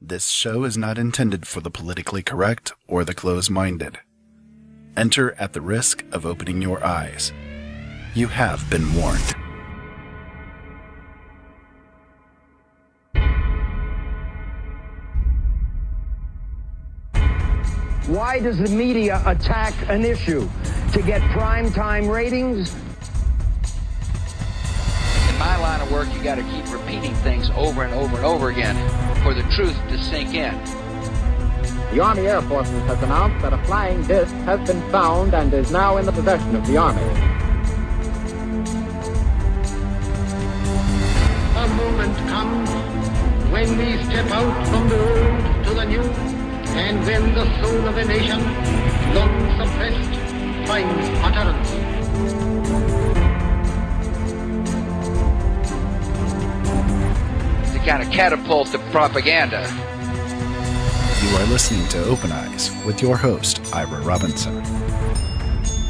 This show is not intended for the politically correct or the close-minded. Enter at the risk of opening your eyes. You have been warned. Why does the media attack an issue? To get primetime ratings? In my line of work, you got to keep repeating things over and over and over again for the truth to sink in. The Army Air Forces has announced that a flying disc has been found and is now in the possession of the Army. A moment comes when we step out from the old to the new, and when the soul of a nation, long suppressed, finds utterance. To kind of catapult the propaganda. You are listening to Open Eyes with your host, Ira Robinson.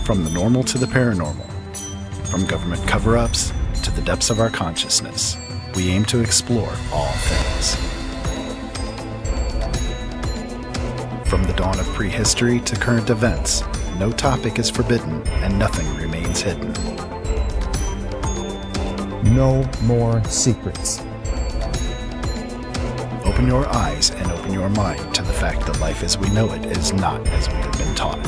From the normal to the paranormal, from government cover-ups to the depths of our consciousness, we aim to explore all things. From the dawn of prehistory to current events, no topic is forbidden and nothing remains hidden. No more secrets. Open your eyes and open your mind to the fact that life as we know it is not as we have been taught.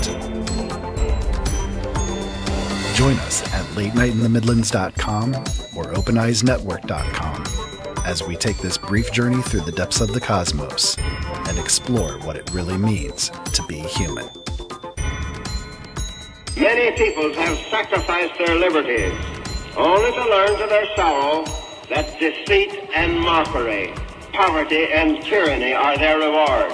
Join us at latenightinthe-midlands.com or openeyesnetwork.com as we take this brief journey through the depths of the cosmos and explore what it really means to be human. Many peoples have sacrificed their liberties, only to learn to their sorrow that deceit and mockery, poverty and tyranny are their reward.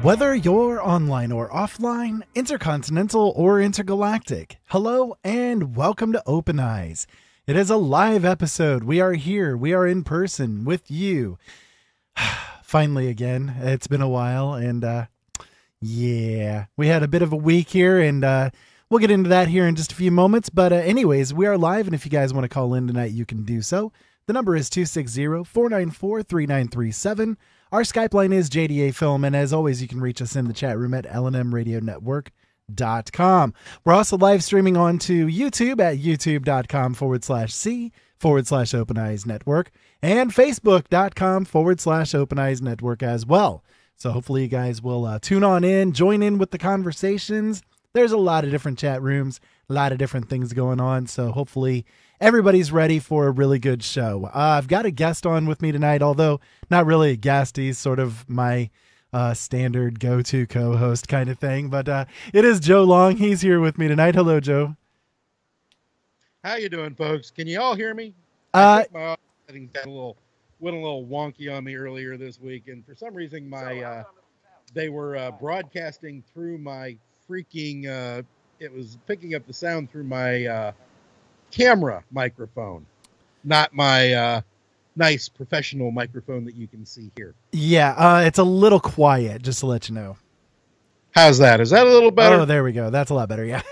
Whether you're online or offline, intercontinental or intergalactic, hello and welcome to Open Eyes. It is a live episode. We are here. We are in person with you. Finally again. It's been a while, and yeah, we had a bit of a week here, and we'll get into that here in just a few moments. But anyways, we are live, and if you guys want to call in tonight, you can do so. The number is 260-494-3937. Our Skype line is JDA Film, and as always, you can reach us in the chat room at LNM Radio Network.com. We're also live streaming onto YouTube at youtube.com/C/Open Eyes Network and Facebook.com/Open Eyes Network as well. So hopefully you guys will tune on in, join in with the conversations. There's a lot of different chat rooms, a lot of different things going on. So hopefully everybody's ready for a really good show. I've got a guest on with me tonight, although not really a guest. He's sort of my standard go-to co-host kind of thing. But it is Joe Long. He's here with me tonight. Hello, Joe. How you doing, folks? Can you all hear me? I think my settings went a little wonky on me earlier this week, and for some reason they were broadcasting through my freaking it was picking up the sound through my camera microphone, not my nice professional microphone that you can see here. Yeah, it's a little quiet, just to let you know. How's that? Is that a little better? Oh, there we go. That's a lot better. Yeah.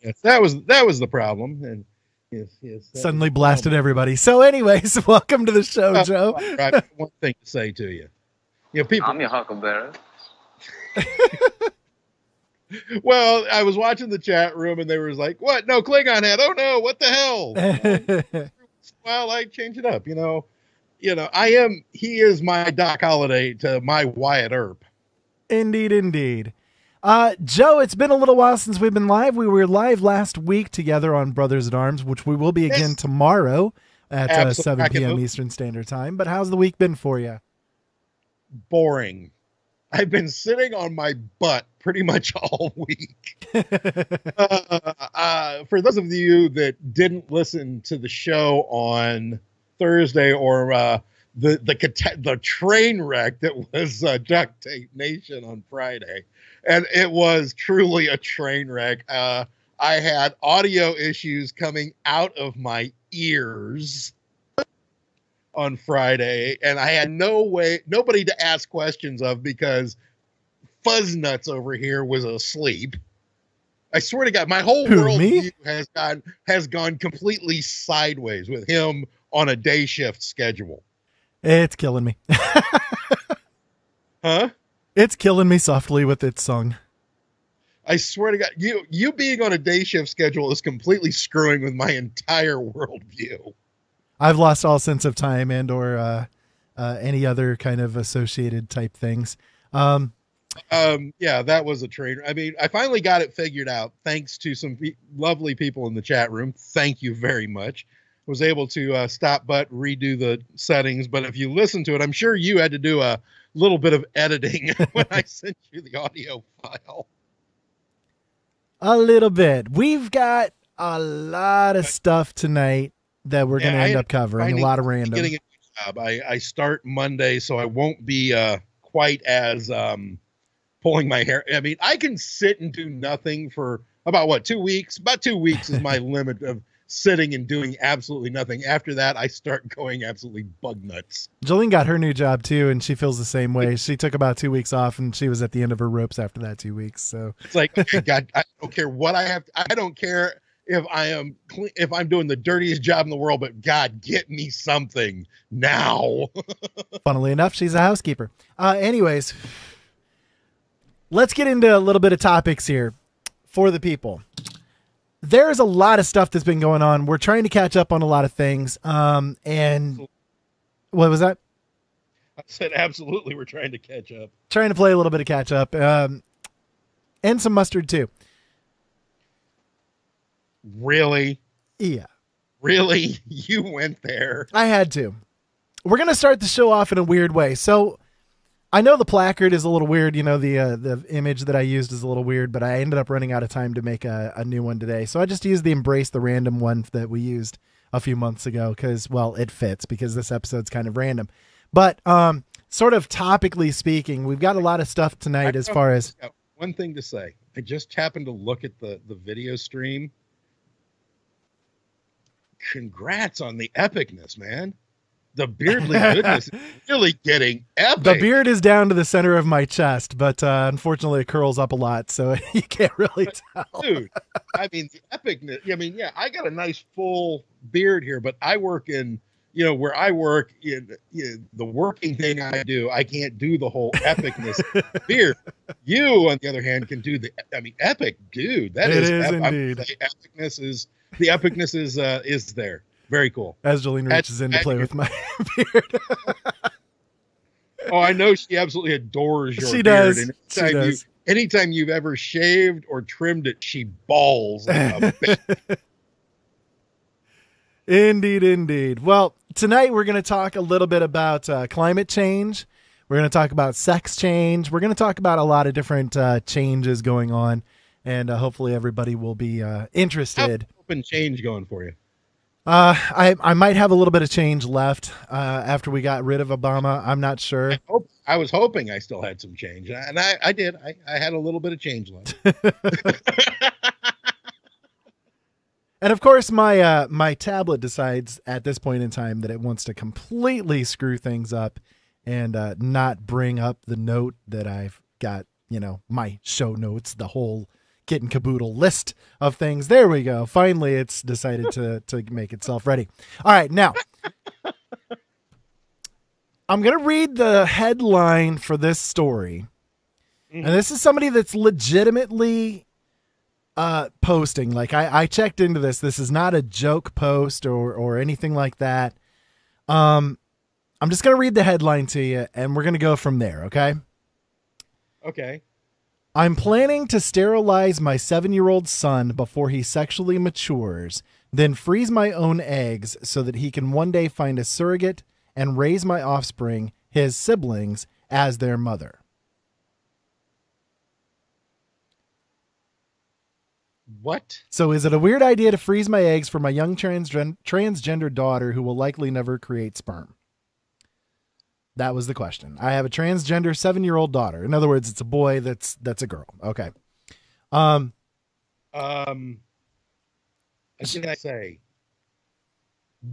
Yes, that was the problem, and yes. Suddenly blasted everybody. So, anyways, welcome to the show, Joe. I got one thing to say to you. People. I'm your huckleberry. Well, I was watching the chat room, and they were like, "What? No Klingon head? Oh no! What the hell?" Well, I change it up. He is my Doc Holliday to my Wyatt Earp. Indeed. Joe, it's been a little while since we've been live. We were live last week together on Brothers at Arms, which we will be again tomorrow at 7 p.m. Eastern Standard Time. But how's the week been for you? Boring. I've been sitting on my butt pretty much all week. For those of you that didn't listen to the show on Thursday or the train wreck that was Duct Tape Nation on Friday, and it was truly a train wreck. I had audio issues coming out of my ears on Friday, and I had nobody to ask questions of because Fuzznuts over here was asleep. I swear to God, my whole worldview has gone completely sideways with him on a day shift schedule. It's killing me. Huh? It's killing me softly with its song. I swear to God, you being on a day shift schedule is completely screwing with my entire worldview. I've lost all sense of time and or any other kind of associated type things. Yeah, that was a trainer. I mean, I finally got it figured out thanks to some lovely people in the chat room. Thank you very much. Was able to stop but redo the settings. But if you listen to it, I'm sure you had to do a little bit of editing when I sent you the audio file. A little bit. We've got a lot of stuff tonight that we're going to end up covering. A lot of random. Getting a new job. I start Monday, so I won't be quite as pulling my hair. I mean, I can sit and do nothing for about 2 weeks. About 2 weeks is my limit of sitting and doing absolutely nothing. After that, I start going absolutely bug nuts. Jolene got her new job too, and she feels the same way. She took about 2 weeks off, and she was at the end of her ropes after that 2 weeks. So it's like, okay, God, I don't care what I have. I don't care if if I'm doing the dirtiest job in the world, but God, get me something now. Funnily enough, she's a housekeeper. Anyways, let's get into a little bit of topics here for the people. There's a lot of stuff that's been going on. We're trying to catch up on a lot of things. And what was that? I said, absolutely. We're trying to catch up. Trying to play a little bit of catch up, and some mustard too. Really? Yeah. Really? You went there. I had to. We're going to start the show off in a weird way. So I know the placard is a little weird. You know, the image that I used is a little weird, but I ended up running out of time to make a new one today. So I just used the Embrace the Random one that we used a few months ago because, well, it fits because this episode's kind of random. But sort of topically speaking, we've got a lot of stuff tonight as far as... One thing to say. I just happened to look at the video stream. Congrats on the epicness, man. The beardly goodness is really getting epic. The beard is down to the center of my chest, but unfortunately it curls up a lot, so you can't really tell. Dude, I mean, the epicness. I mean, yeah, I got a nice full beard here, but I work in, where I work in the working thing I do, I can't do the whole epicness beard. You, on the other hand, can do epic, dude. That is indeed. The epicness is there. Very cool. As Jolene reaches in to play with my beard. Oh, I know she absolutely adores your she beard. Does. She does. Anytime you've ever shaved or trimmed it, she bawls. Indeed. Well, tonight we're going to talk a little bit about climate change. We're going to talk about sex change. We're going to talk about a lot of different changes going on, and hopefully everybody will be interested. How's open change going for you? I might have a little bit of change left after we got rid of Obama. I'm not sure. I was hoping I still had some change, and I did. I had a little bit of change left. And of course, my tablet decides at this point in time that it wants to completely screw things up and not bring up the note that I've got, my show notes, the whole kit and caboodle list of things. There we go. Finally, it's decided to make itself ready. All right, now I'm going to read the headline for this story. And this is somebody that's legitimately posting. Like I checked into this. This is not a joke post or anything like that. I'm just going to read the headline to you and we're going to go from there. Okay. Okay. I'm planning to sterilize my 7-year-old son before he sexually matures, then freeze my own eggs so that he can one day find a surrogate and raise my offspring, his siblings, as their mother. What? So is it a weird idea to freeze my eggs for my young transgender daughter who will likely never create sperm? That was the question. I have a transgender 7-year-old daughter. In other words, it's a boy that's a girl. Okay. What did I say?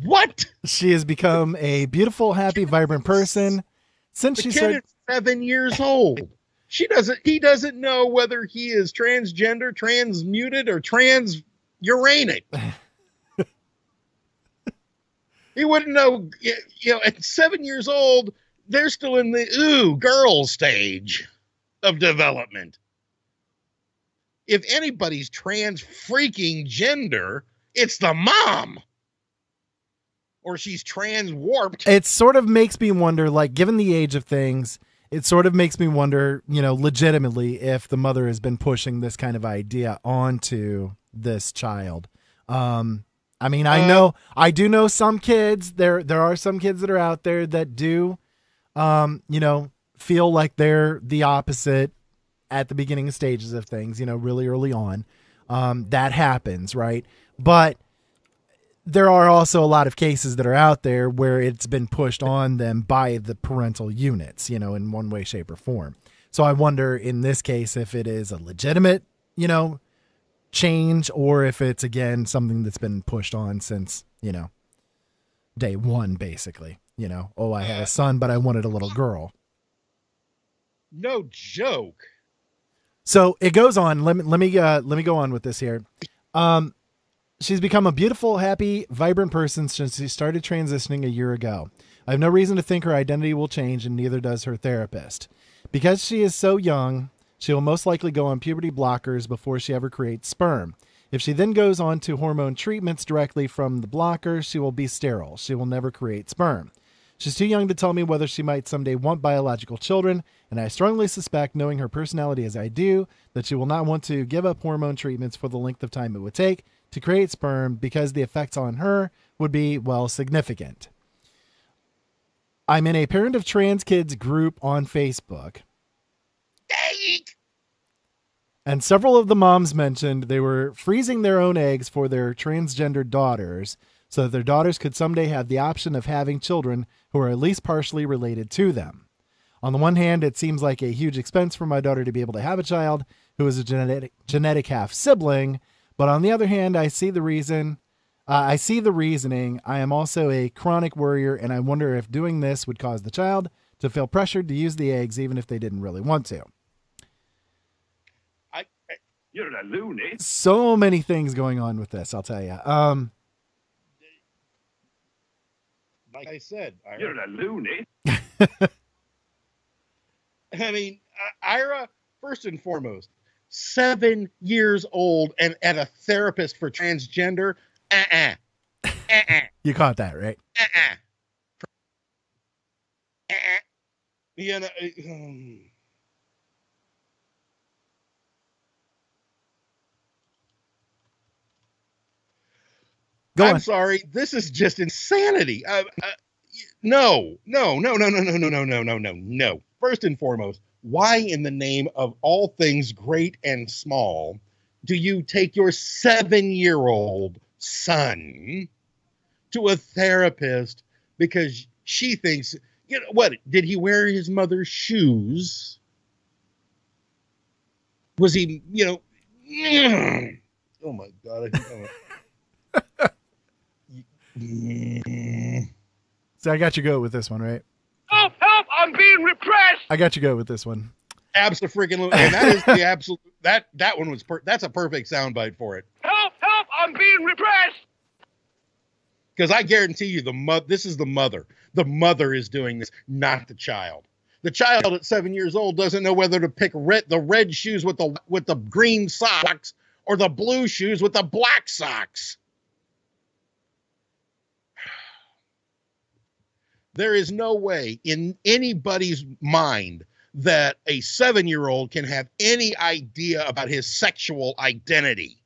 What? She has become a beautiful, happy, vibrant person since she started. 7 years old. He doesn't know whether he is transgender, transmuted, or transuranic. He wouldn't know, at 7 years old, they're still in the girl stage of development. If anybody's trans freaking gender, it's the mom. Or she's trans warped. It sort of makes me wonder, like, given the age of things, it sort of makes me wonder, legitimately, if the mother has been pushing this kind of idea onto this child. I do know some kids, there are some kids that are out there that do, feel like they're the opposite at the beginning stages of things, really early on. That happens, right? But there are also a lot of cases that are out there where it's been pushed on them by the parental units, in one way, shape, or form. So I wonder in this case if it is a legitimate, change, or if it's, again, something that's been pushed on since, day one, basically. I had a son, but I wanted a little girl. No joke. So it goes on. Let me go on with this here. She's become a beautiful, happy, vibrant person since she started transitioning a year ago. I have no reason to think her identity will change, and neither does her therapist. Because she is so young, she will most likely go on puberty blockers before she ever creates sperm. If she then goes on to hormone treatments directly from the blockers, she will be sterile. She will never create sperm. She's too young to tell me whether she might someday want biological children, and I strongly suspect, knowing her personality as I do, that she will not want to give up hormone treatments for the length of time it would take to create sperm, because the effects on her would be, significant. I'm in a parent of trans kids group on Facebook. And several of the moms mentioned they were freezing their own eggs for their transgender daughters so that their daughters could someday have the option of having children who are at least partially related to them. On the one hand, it seems like a huge expense for my daughter to be able to have a child who is a genetic half sibling. But on the other hand, I see the reasoning. I am also a chronic worrier, and I wonder if doing this would cause the child to feel pressured to use the eggs even if they didn't really want to. You're a loony. So many things going on with this, I'll tell you. Like I said, Ira. You're a loony. I mean, Ira, first and foremost, 7 years old and at a therapist for transgender. You caught that, right? I'm sorry. This is just insanity. No. First and foremost, why in the name of all things great and small do you take your 7-year-old son to a therapist because she thinks, what, did he wear his mother's shoes? Was he, oh my God. So I got you go with this one, right? Help! I'm being repressed. I got you go with this one. Absolutely, and that is the absolute. That one was that's a perfect soundbite for it. Help! I'm being repressed. Because I guarantee you, this is the mother. The mother is doing this, not the child. The child at 7 years old doesn't know whether to pick the red shoes with the green socks or the blue shoes with the black socks. There is no way in anybody's mind that a 7-year-old can have any idea about his sexual identity.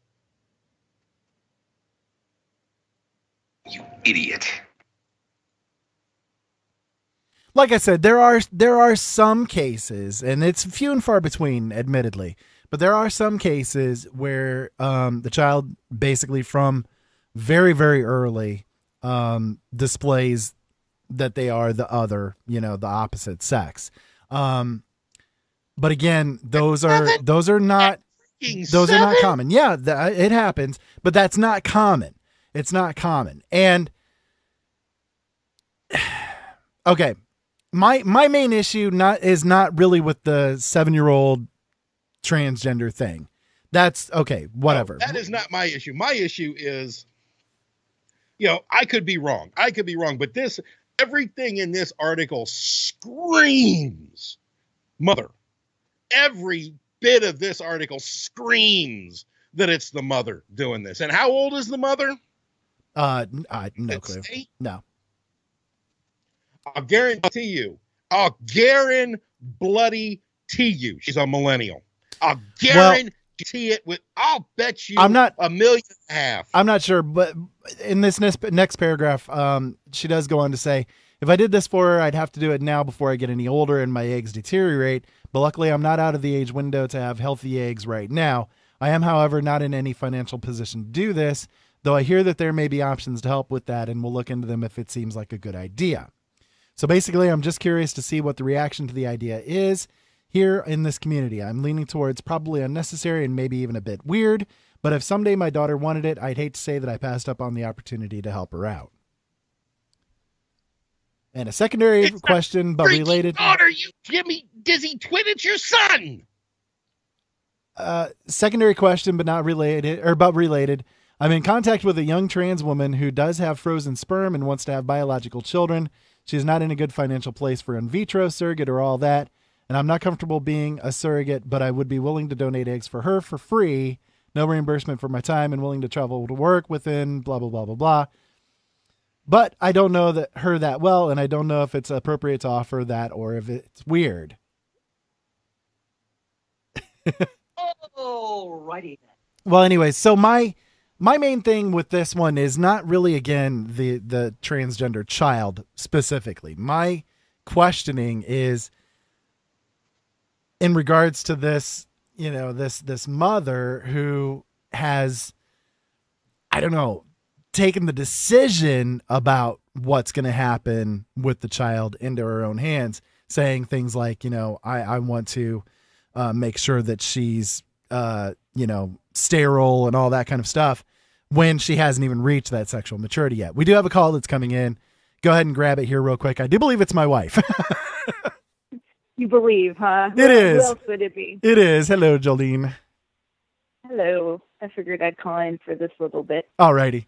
You idiot. Like I said, there are some cases, and it's few and far between, admittedly, but there are some cases where the child basically from very, very early displays that they are the other, the opposite sex. But again, those are not common. Yeah, it happens, but that's not common. It's not common. And okay, my main issue is not really with the 7-year-old transgender thing. That's okay. Whatever. No, that is not my issue. My issue is, I could be wrong. But this, Everything in this article screams mother. Every bit of this article screams that it's the mother doing this. And how old is the mother? No clue. 8? No. I'll guarantee you. She's a millennial. I'll guarantee it with, I'll bet you $1.5 million. I'm not sure, but in this next paragraph, she does go on to say, if I did this for her, I'd have to do it now before I get any older and my eggs deteriorate. But luckily, I'm not out of the age window to have healthy eggs right now. I am, however, not in any financial position to do this, though I hear that there may be options to help with that, and we'll look into them if it seems like a good idea. So basically, I'm just curious to see what the reaction to the idea is here in this community. I'm leaning towards probably unnecessary and maybe even a bit weird, but if someday my daughter wanted it, I'd hate to say that I passed up on the opportunity to help her out. And a secondary question, but related. Daughter, you Jimmy Dizzy twin, it's your son. Secondary question, but not related, or but related. I'm in contact with a young trans woman who does have frozen sperm and wants to have biological children. She's not in a good financial place for in vitro, surrogate, or all that. And I'm not comfortable being a surrogate, but I would be willing to donate eggs for her for free. No reimbursement for my time and willing to travel to work within blah, blah, blah, blah, blah. But I don't know her that well, and I don't know if it's appropriate to offer that or if it's weird. Alrighty then. Well, anyways, so my main thing with this one is not really, again, the transgender child specifically. My questioning is in regards to this, this mother who has, I don't know, taken the decision about what's going to happen with the child into her own hands, saying things like, I want to make sure that she's, sterile and all that kind of stuff when she hasn't even reached that sexual maturity yet. We do have a call that's coming in. Go ahead and grab it here real quick. I do believe it's my wife. You believe, huh? It is. Who else would it be? It is. Hello, Jolene. Hello. I figured I'd call in for this little bit. Alrighty.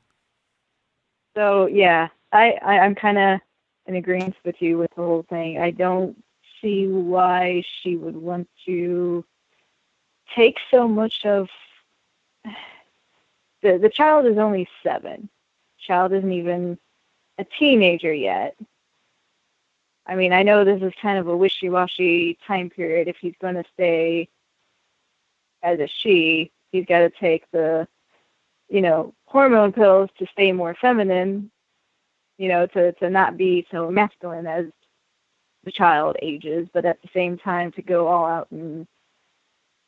So, yeah, I'm kind of in agreement with you with the whole thing. I don't see why she would want to take so much of... The child is only 7. Child isn't even a teenager yet. I mean, I know this is kind of a wishy-washy time period. If he's going to stay as a she, he's got to take the, hormone pills to stay more feminine, to not be so masculine as the child ages, but at the same time to go all out and,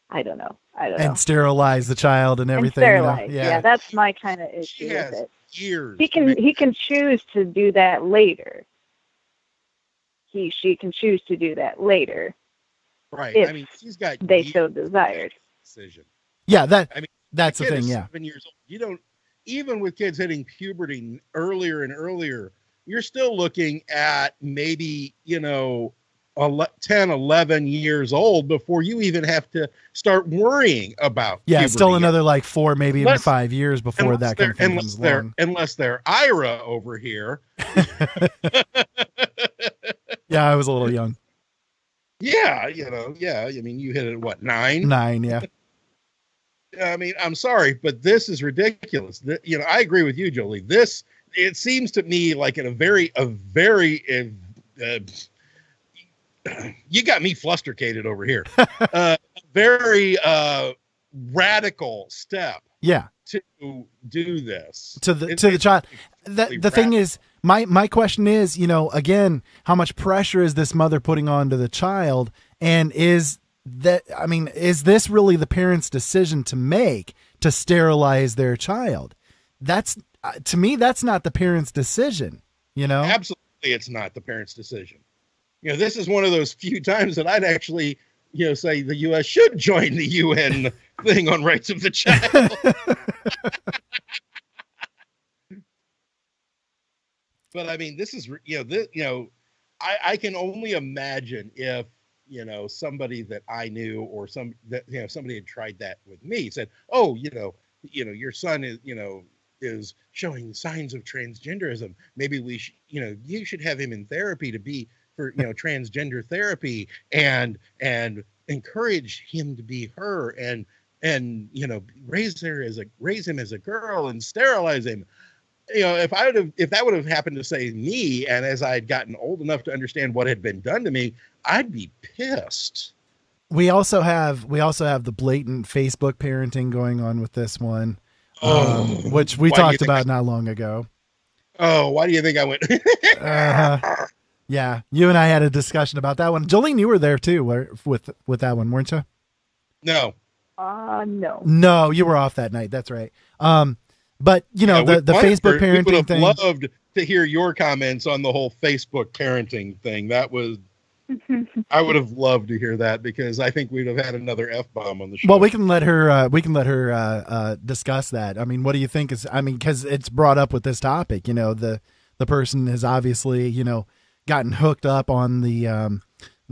I don't know. And sterilize the child and everything. And sterilize, yeah, that's my kind of issue with it. Years. He can choose to do that later. She can choose to do that later. Right. If she's got they so desired. Decision. Yeah, that's the thing. Yeah. 7 years old. You don't, even with kids hitting puberty earlier and earlier, you're still looking at maybe, 10, 11 years old before you even have to start worrying about puberty. Still another 4, maybe even 5 years before that kind of thing comes along. Unless they're Ira over here. Yeah, I was a little young. Yeah, you hit it at what, 9? 9, yeah. I'm sorry, but this is ridiculous. I agree with you, Jolie. It seems to me like a very you got me flustercated over here. Very radical step. Yeah. To do this to the child. The thing is, my question is, again, how much pressure is this mother putting onto the child, and is this really the parent's decision to make to sterilize their child? That's to me, that's not the parent's decision. Absolutely, it's not the parent's decision. This is one of those few times that I'd actually, say the U.S. should join the UN thing on rights of the child. But this is, I can only imagine if, somebody that I knew or somebody had tried that with me, said, oh, your son is, is showing signs of transgenderism. Maybe you should have him in therapy for transgender therapy and encourage him to be her and raise him as a girl and sterilize him. If that would have happened to say me, and as I had gotten old enough to understand what had been done to me, I'd be pissed. We also have the blatant Facebook parenting going on with this one, which we talked about not long ago. Oh, why do you think I went? Yeah, you and I had a discussion about that one. Jolene, you were there too, with that one, weren't you? No. No. No, you were off that night. That's right. But the Facebook parenting we would thing. have loved to hear your comments on the whole Facebook parenting thing. That was. I would have loved to hear that, because I think we'd have had another F-bomb on the show. Well, we can let her discuss that. I mean, what do you think because it's brought up with this topic, the person has obviously, gotten hooked up on the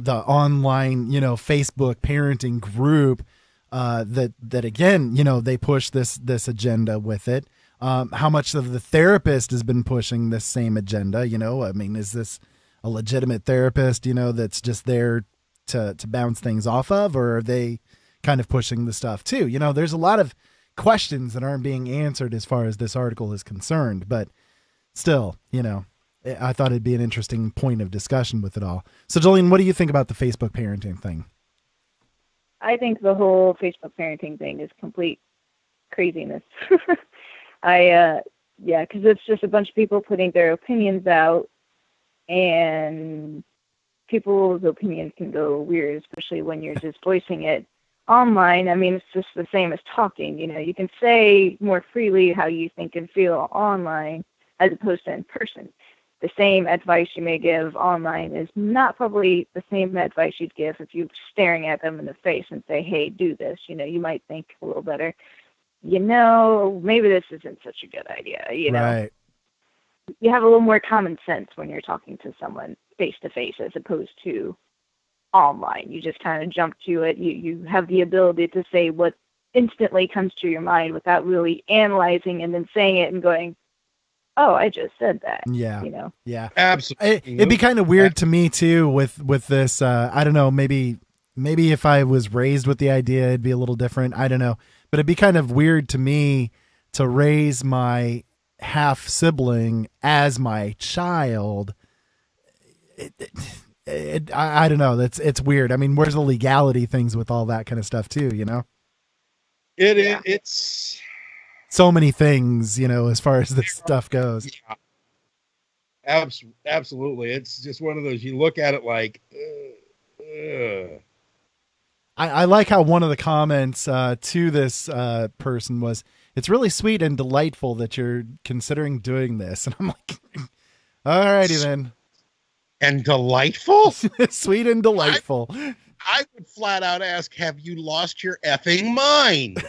online, Facebook parenting group, that again, they push this agenda with it. How much of the therapist has been pushing this same agenda, is this a legitimate therapist, that's just there to bounce things off of, or are they kind of pushing the stuff too? There's a lot of questions that aren't being answered as far as this article is concerned, but still, I thought it'd be an interesting point of discussion with it all. So Jolene, what do you think about the Facebook parenting thing? I think the whole Facebook parenting thing is complete craziness. Because it's just a bunch of people putting their opinions out, and people's opinions can go weird, especially when you're just voicing it online. I mean, it's just the same as talking. You can say more freely how you think and feel online as opposed to in person. The same advice you may give online is not probably the same advice you'd give if you're staring at them in the face and say, hey, do this. You might think a little better. Maybe this isn't such a good idea. Right. You have a little more common sense when you're talking to someone face to face as opposed to online. You just kind of jump to it. You have the ability to say what instantly comes to your mind without really analyzing and then saying it and going, oh, I just said that. Yeah. Yeah. Absolutely. It'd be kind of weird to me too with this. I don't know, maybe if I was raised with the idea, it'd be a little different. I don't know, but it'd be kind of weird to me to raise my half sibling as my child. I don't know. It's weird. I mean, where's the legality things with all that kind of stuff too, It's so many things, as far as this stuff goes. Yeah. Absolutely. It's just one of those, you look at it like, I like how one of the comments to this person was, it's really sweet and delightful that you're considering doing this. And I'm like, all righty then. And delightful? Sweet and delightful. I would flat out ask, have you lost your effing mind?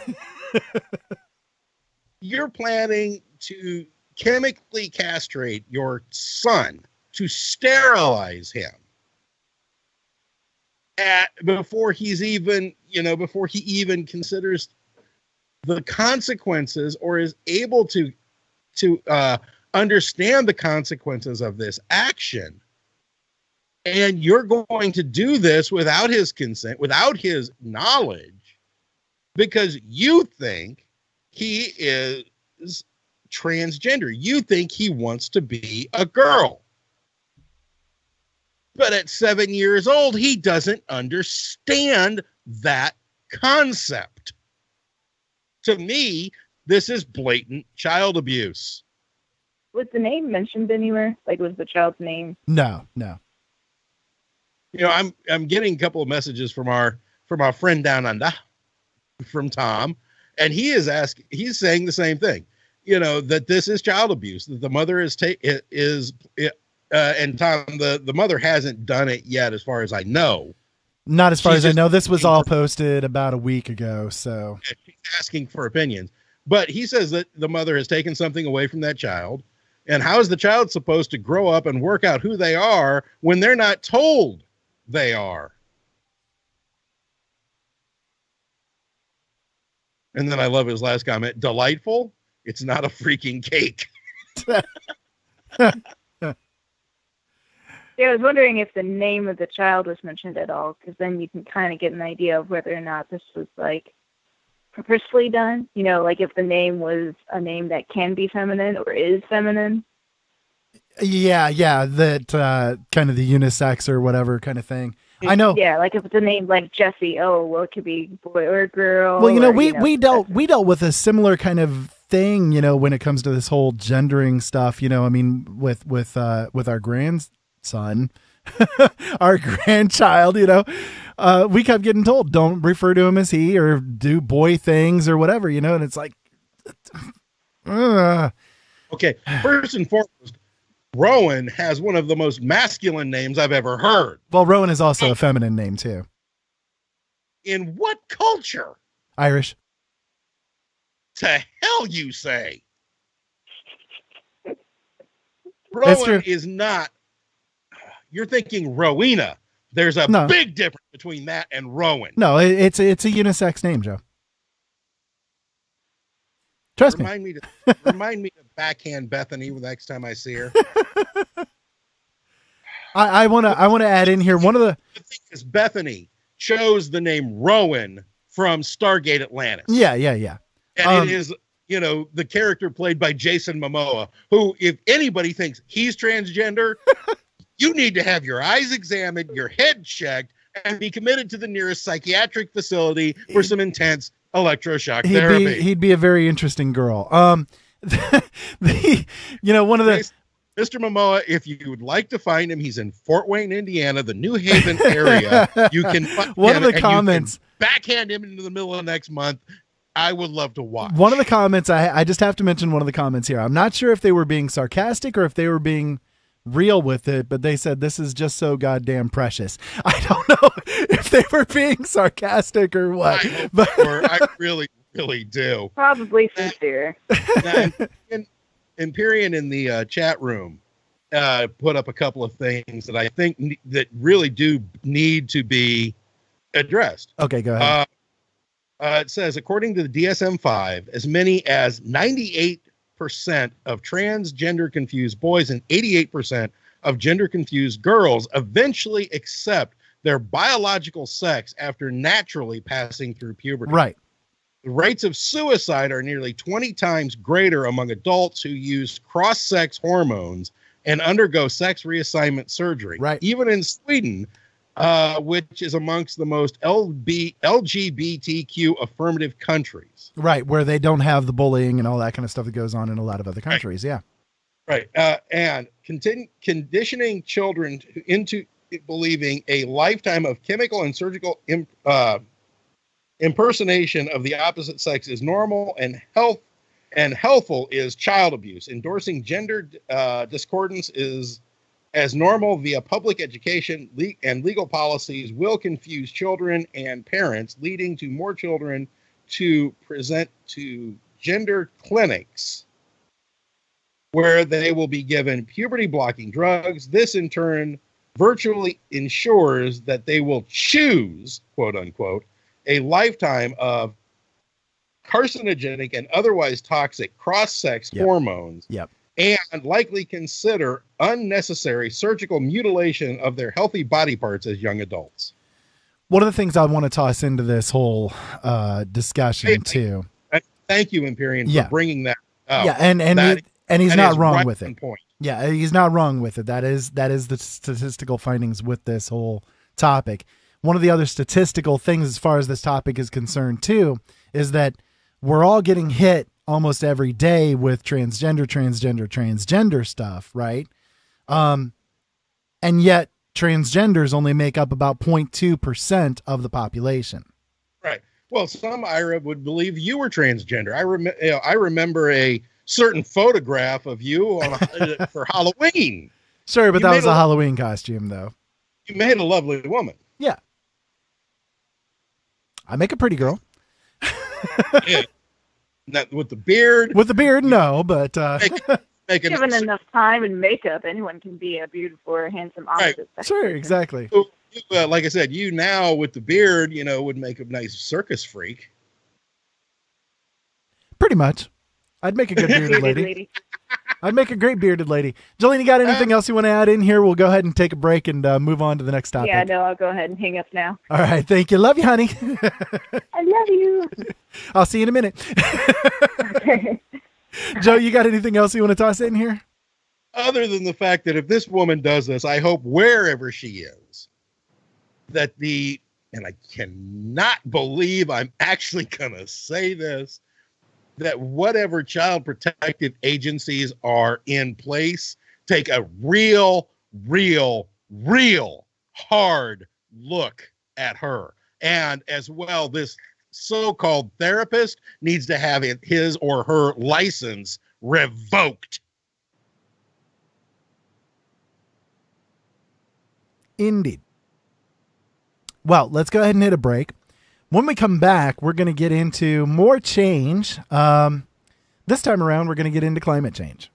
You're planning to chemically castrate your son, to sterilize him before he even considers the consequences or is able to understand the consequences of this action. And you're going to do this without his consent, without his knowledge, because you think he is transgender. You think he wants to be a girl. But at 7 years old, he doesn't understand that concept. To me, this is blatant child abuse. Was the name mentioned anywhere? Like, was the child's name? No. I'm getting a couple of messages from our friend down under, from Tom, and he's saying the same thing. That this is child abuse. That the mother and Tom, the mother hasn't done it yet, as far as I know. Not as far as I know. This was all posted about a week ago, so she's asking for opinions. But he says that the mother has taken something away from that child. And how is the child supposed to grow up and work out who they are when they're not told they are? And then I love his last comment. Delightful? It's not a freaking cake. Yeah, I was wondering if the name of the child was mentioned at all, because then you can kind of get an idea of whether or not this was like purposely done. You know, like if the name was a name that can be feminine or is feminine. Yeah, that kind of the unisex or whatever kind of thing. I know. Yeah, like if it's a name like Jesse, oh, well, it could be boy or girl. Well, or, we dealt with a similar kind of thing, when it comes to this whole gendering stuff. I mean, with our grandson, our grandchild, we kept getting told don't refer to him as he or do boy things or whatever, and it's like, okay. First and foremost, Rowan has one of the most masculine names I've ever heard. Well, Rowan is also a feminine name too. In what culture? Irish. To hell, you say? Rowan is not. You're thinking Rowena. There's a big difference between that and Rowan. No, it's a unisex name, Joe. Trust Remind me to backhand Bethany the next time I see her. I want to add in here one of the thing is Bethany chose the name Rowan from Stargate Atlantis. Yeah. And it is, the character played by Jason Momoa, who, if anybody thinks he's transgender, you need to have your eyes examined, your head checked, and be committed to the nearest psychiatric facility for some intense electroshock therapy. He'd be a very interesting girl. One of the Mr. Momoa, if you would like to find him, he's in Fort Wayne, Indiana, the New Haven area. You can find one of the comments, backhand him into the middle of next month. I would love to watch. One of the comments, I just have to mention one of the comments here. I'm not sure if they were being sarcastic or if they were being real with it, but they said this is just so goddamn precious. I don't know if they were being sarcastic or what. I really, really do. Probably sincere. Empyrean in the chat room put up a couple of things that I think that really do need to be addressed. Okay, go ahead. It says, according to the DSM-5, as many as 98% of transgender confused boys and 88% of gender confused girls eventually accept their biological sex after naturally passing through puberty. Right. The rates of suicide are nearly 20 times greater among adults who use cross-sex hormones and undergo sex reassignment surgery. Right. Even in Sweden, which is amongst the most LGBTQ affirmative countries. Right, where they don't have the bullying and all that kind of stuff that goes on in a lot of other countries. Right. Yeah. Right. And conditioning children into believing a lifetime of chemical and surgical impersonation of the opposite sex is normal and healthful is child abuse. Endorsing gender discordance is as normal via public education and legal policies will confuse children and parents, leading to more children to present to gender clinics where they will be given puberty blocking drugs. This in turn virtually ensures that they will choose, quote unquote, a lifetime of carcinogenic and otherwise toxic cross-sex hormones. Yep. And likely consider unnecessary surgical mutilation of their healthy body parts as young adults. One of the things I want to toss into this whole discussion too. Thank you, Empyrean, for bringing that up. Yeah, and he's not wrong with it. Point. Yeah, he's not wrong with it. That is the statistical findings with this whole topic. One of the other statistical things as far as this topic is concerned too is that we're all getting hit almost every day with transgender stuff, right? And yet transgenders only make up about 0.2% of the population. Right. Well, some Ira would believe you were transgender. I remember a certain photograph of you for Halloween. Sure, but that was a Halloween costume, though. You made a lovely woman. Yeah. I make a pretty girl. Yeah. Not with the beard. With the beard, no, but given enough time and makeup, anyone can be a beautiful or handsome opposite. Right. Sure, exactly. So, like I said, you now with the beard, would make a nice circus freak. Pretty much. I'd make a good bearded lady. I'd make a great bearded lady. Jolene, you got anything else you want to add in here? We'll go ahead and take a break and move on to the next topic. Yeah, no, I'll go ahead and hang up now. All right, thank you. Love you, honey. I love you. I'll see you in a minute. Okay. Joe, you got anything else you want to toss in here? Other than the fact that if this woman does this, I hope wherever she is, that and I cannot believe I'm actually going to say this, that whatever child protective agencies are in place, take a real hard look at her. And as well, this so-called therapist needs to have his or her license revoked. Indeed. Well, let's go ahead and hit a break. When we come back, we're going to get into more change. This time around, we're going to get into climate change.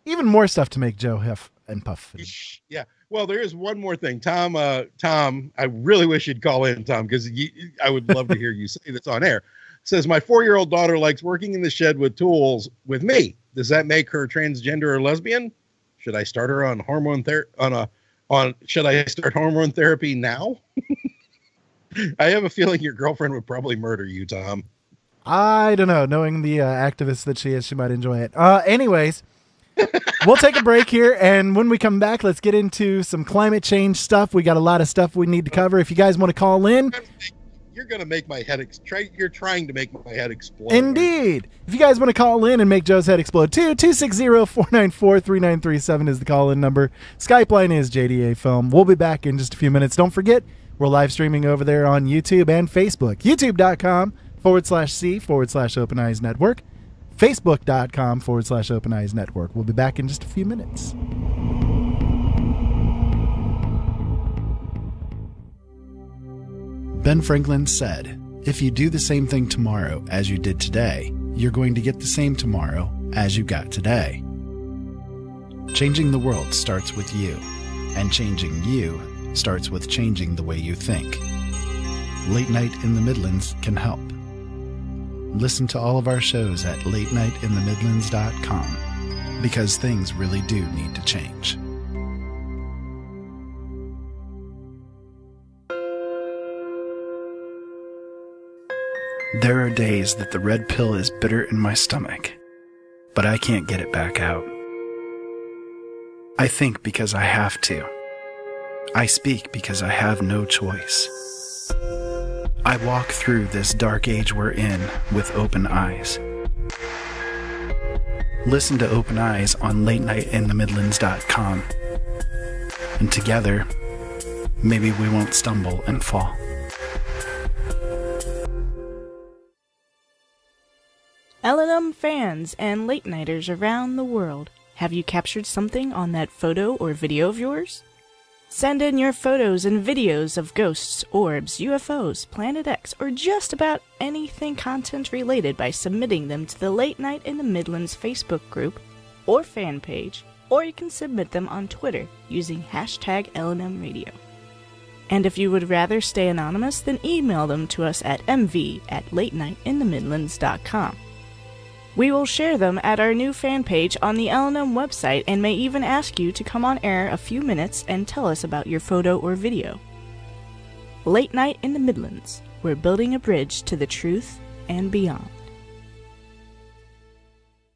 Even more stuff to make Joe huff and puff. Yeah. Well, there is one more thing. Tom, I really wish you'd call in, Tom, because I would love to hear you say this on air. It says, my 4-year-old daughter likes working in the shed with tools with me. Does that make her transgender or lesbian? Should I start her on hormone should I start hormone therapy now? I have a feeling your girlfriend would probably murder you, Tom. I don't know. Knowing the activist that she is, she might enjoy it. Anyways, we'll take a break here. And when we come back, let's get into some climate change stuff. We got a lot of stuff we need to cover. If you guys want to call in. You're going to make my head you're trying to make my head explode. Indeed. If you guys want to call in and make Joe's head explode too, 260-494-3937 is the call-in number. Skype line is JDA Film. We'll be back in just a few minutes. Don't forget, we're live streaming over there on YouTube and Facebook. YouTube.com/C/Open Eyes Network. Facebook.com/Open Eyes Network. We'll be back in just a few minutes. Ben Franklin said, if you do the same thing tomorrow as you did today, you're going to get the same tomorrow as you got today. Changing the world starts with you, and changing you starts with changing the way you think. Late Night in the Midlands can help. Listen to all of our shows at latenightinthemidlands.com, because things really do need to change. There are days that the red pill is bitter in my stomach, but I can't get it back out. I think because I have to. I speak because I have no choice. I walk through this dark age we're in with open eyes. Listen to Open Eyes on latenightinthemidlands.com. And together, maybe we won't stumble and fall. LNM fans and late-nighters around the world, have you captured something on that photo or video of yours? Send in your photos and videos of ghosts, orbs, UFOs, Planet X, or just about anything content related by submitting them to the Late Night in the Midlands Facebook group or fan page, or you can submit them on Twitter using hashtag LNM Radio. And if you would rather stay anonymous, then email them to us at mv@latenightinthemidlands.com. We will share them at our new fan page on the LNM website and may even ask you to come on air a few minutes and tell us about your photo or video. Late Night in the Midlands. We're building a bridge to the truth and beyond.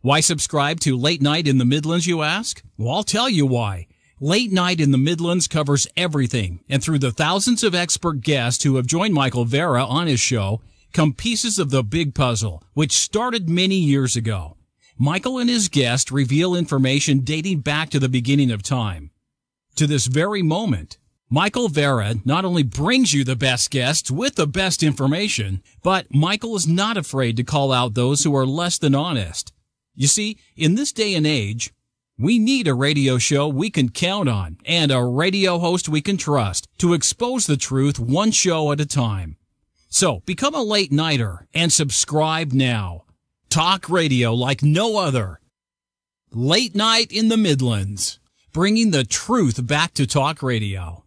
Why subscribe to Late Night in the Midlands, you ask? Well, I'll tell you why. Late Night in the Midlands covers everything, and through the thousands of expert guests who have joined Michael Vera on his show, come pieces of the big puzzle, which started many years ago. Michael and his guests reveal information dating back to the beginning of time. To this very moment, Michael Vera not only brings you the best guests with the best information, but Michael is not afraid to call out those who are less than honest. You see, in this day and age, we need a radio show we can count on and a radio host we can trust to expose the truth one show at a time. So, become a late nighter and subscribe now. Talk radio like no other. Late Night in the Midlands, bringing the truth back to talk radio.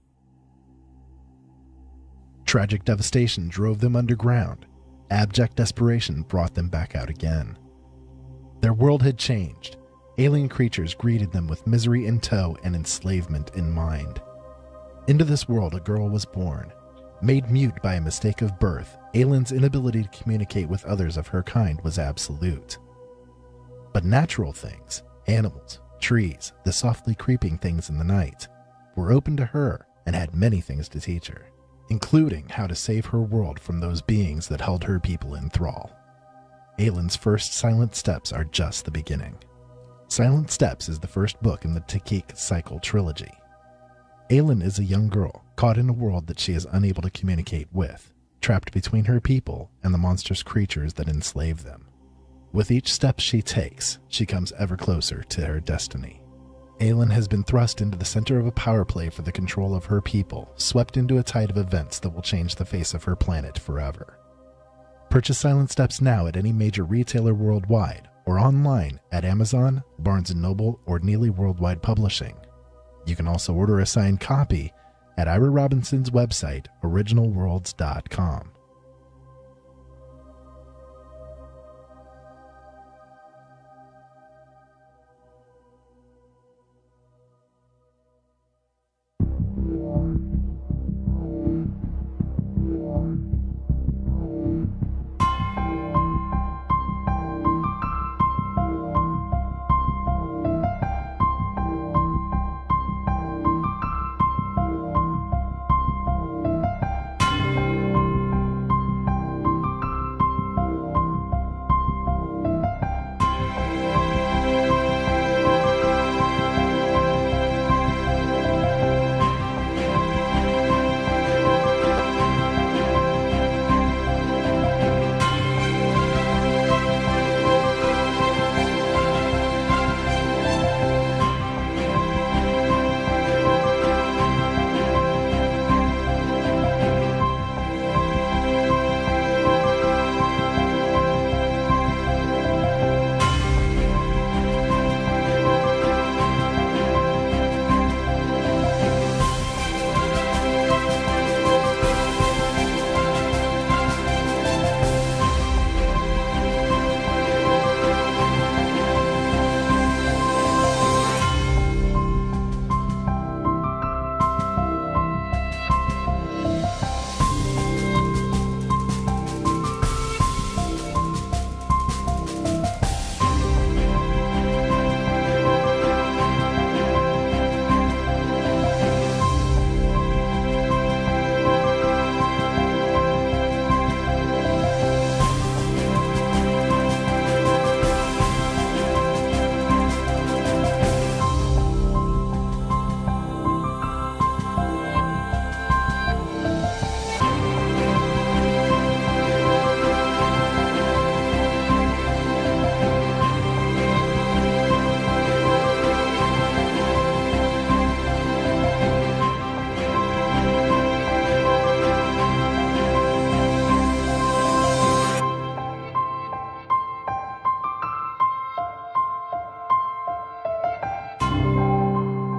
Tragic devastation drove them underground, Abject desperation brought them back out again. Their world had changed. Alien creatures greeted them with misery in tow and enslavement in mind. Into this world a girl was born. Made mute by a mistake of birth, Aylin's inability to communicate with others of her kind was absolute. But natural things, animals, trees, the softly creeping things in the night, were open to her and had many things to teach her, including how to save her world from those beings that held her people in thrall. Aylin's first Silent Steps are just the beginning. Silent Steps is the first book in the Takik Cycle trilogy. Aylin is a young girl caught in a world that she is unable to communicate with, trapped between her people and the monstrous creatures that enslave them. With each step she takes, she comes ever closer to her destiny. Aylin has been thrust into the center of a power play for the control of her people, swept into a tide of events that will change the face of her planet forever. Purchase Silent Steps now at any major retailer worldwide, or online at Amazon, Barnes & Noble, or Neely Worldwide Publishing. You can also order a signed copy at Ira Robinson's website, originalworlds.com.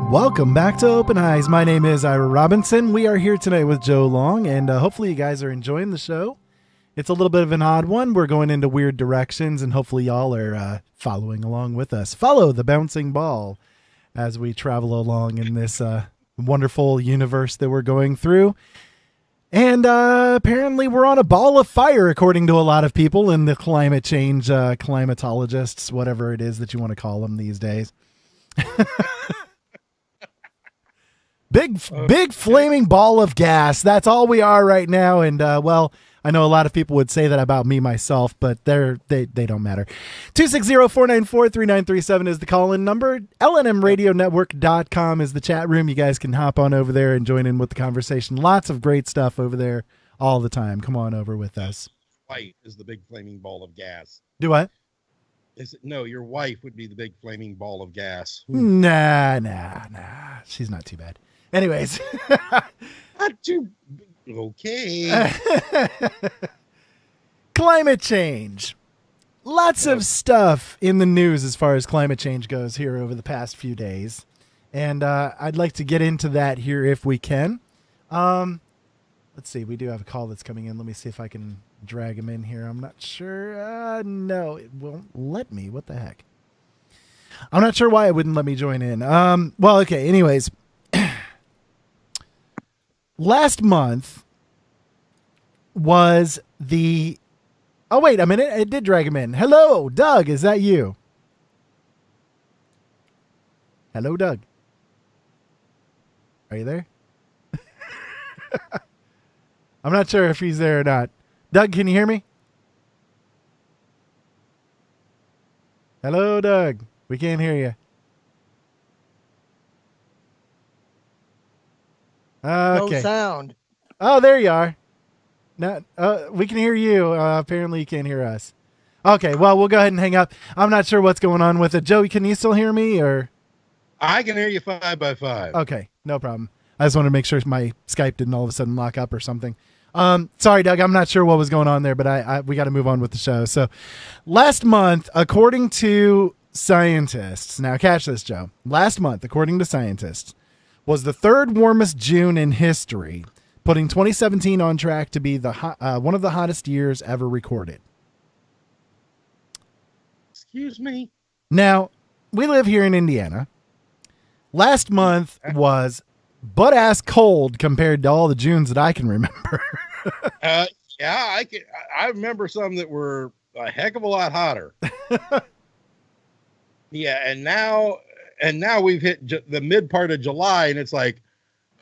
Welcome back to Open Eyes. My name is Ira Robinson. We are here tonight with Joe Long, and hopefully you guys are enjoying the show. It's a little bit of an odd one. We're going into weird directions, and hopefully y'all are following along with us. Follow the bouncing ball as we travel along in this wonderful universe that we're going through. And apparently we're on a ball of fire, according to a lot of people in the climate change climatologists, whatever it is that you want to call them these days. Big flaming ball of gas. That's all we are right now. And, well, I know a lot of people would say that about me myself, but they don't matter. 260-494-3937 is the call-in number. LNMRadioNetwork.com is the chat room. You guys can hop on over there and join in with the conversation. Lots of great stuff over there all the time. Come on over with us. White is the big flaming ball of gas. Do what? No, your wife would be the big flaming ball of gas. Nah. She's not too bad. Anyways. Not too... Okay. Climate change. Lots of stuff in the news as far as climate change goes here over the past few days. And I'd like to get into that here if we can. Let's see. We do have a call that's coming in. Let me see if I can drag him in here. I'm not sure. No, it won't let me. What the heck? I'm not sure why it wouldn't let me join in. Well, okay. Anyways, last month was the... Oh, wait a minute. It did drag him in. Hello, Doug. Is that you? Hello, Doug. Are you there? I'm not sure if he's there or not. Doug, can you hear me? Hello, Doug. We can't hear you. Okay. No sound. Oh, there you are. Now, we can hear you. Apparently you can't hear us. Okay, well, we'll go ahead and hang up. I'm not sure what's going on with it. Joey, can you still hear me? Or I can hear you 5 by 5. Okay, no problem. I just wanted to make sure my Skype didn't all of a sudden lock up or something. Sorry, Doug, I'm not sure what was going on there, but we got to move on with the show. So last month, according to scientists, now catch this, Joe. Last month, according to scientists, was the third warmest June in history, putting 2017 on track to be the one of the hottest years ever recorded. Excuse me? Now, we live here in Indiana. Last month was butt-ass cold compared to all the Junes that I can remember. Yeah, I remember some that were a heck of a lot hotter. Yeah, and now we've hit the mid part of July, and it's like,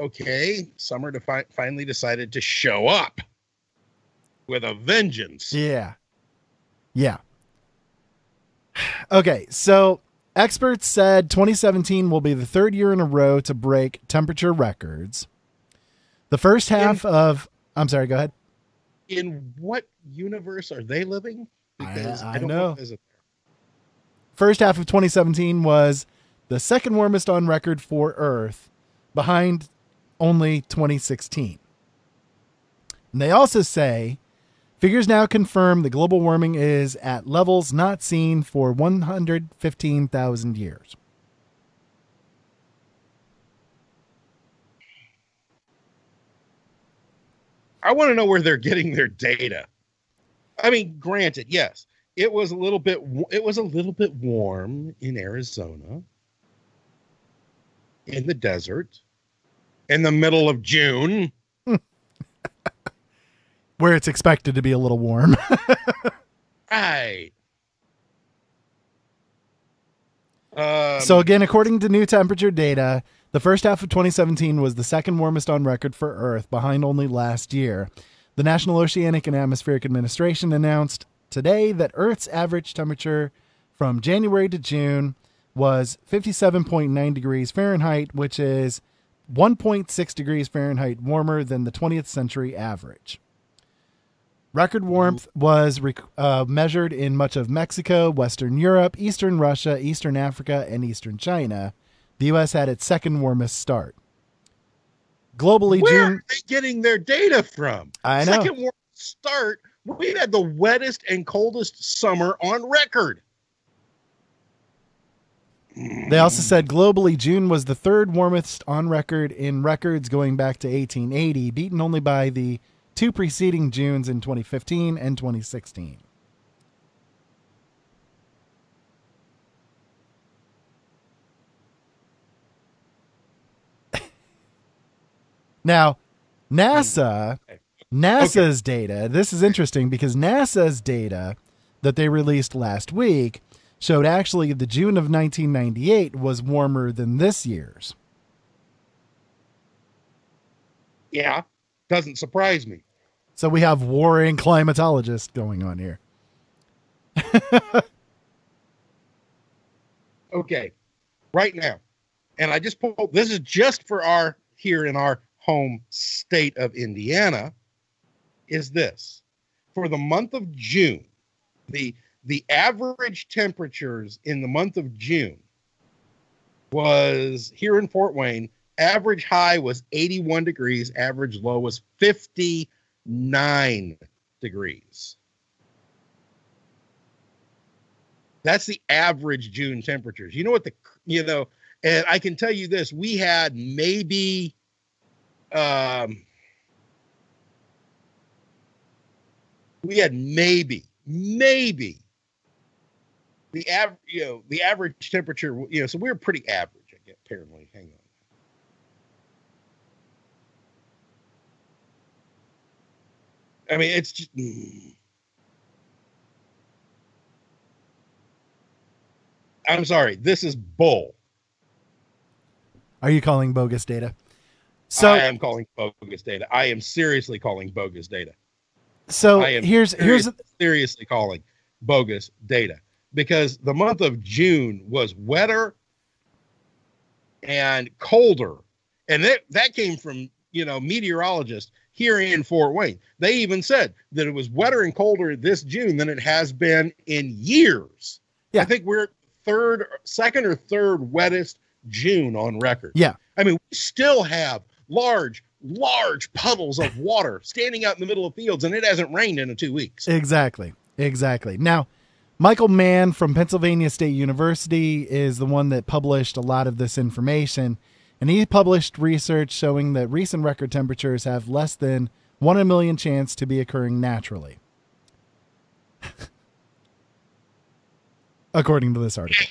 okay, summer finally decided to show up with a vengeance. Yeah. Okay, so experts said 2017 will be the third year in a row to break temperature records. The first half of... I'm sorry, go ahead. In what universe are they living? Because I don't know. want to visit there. First half of 2017 was the second warmest on record for Earth, behind only 2016. And they also say figures now confirm that global warming is at levels not seen for 115,000 years. I want to know where they're getting their data. I mean, granted, yes, it was a little bit warm in Arizona, in the desert, in the middle of June, where it's expected to be a little warm. Right. So again, according to new temperature data, the first half of 2017 was the second warmest on record for Earth, behind only last year. The National Oceanic and Atmospheric Administration announced today that Earth's average temperature from January to June was 57.9 degrees Fahrenheit, which is 1.6 degrees Fahrenheit warmer than the 20th century average. Record warmth was measured in much of Mexico, Western Europe, Eastern Russia, Eastern Africa, and Eastern China. The U.S. had its second warmest start. Globally, where June... are they getting their data from? I know. Second warmest start. We've had the wettest and coldest summer on record. They also said globally, June was the third warmest on record in records going back to 1880, beaten only by the two preceding Junes in 2015 and 2016. Now, NASA's data, this is interesting because NASA's data that they released last week showed actually the June of 1998 was warmer than this year's. Yeah, doesn't surprise me. So we have warring climatologists going on here. Okay, right now, and I just pulled, this is just for our, here in our home state of Indiana, is this. For the month of June, the average temperatures in the month of June was, here in Fort Wayne, average high was 81 degrees, average low was 59 degrees. That's the average June temperatures. You know what and I can tell you this, we had maybe, we had maybe the average temperature, so we were pretty average, I guess, apparently. Hang on. I mean, it's just, I'm sorry, this is bull. Are you calling bogus data? So I am calling bogus data. I am seriously calling bogus data. So I am here's seriously calling bogus data, because the month of June was wetter and colder, and that came from meteorologists here in Fort Wayne. They even said that it was wetter and colder this June than it has been in years. Yeah. I think we're second or third wettest June on record. Yeah. I mean, we still have large puddles of water standing out in the middle of fields, and it hasn't rained in 2 weeks. Exactly. Now, Michael Mann from Pennsylvania State University is the one that published a lot of this information, and he published research showing that recent record temperatures have less than 1 in a million chance to be occurring naturally. According to this article.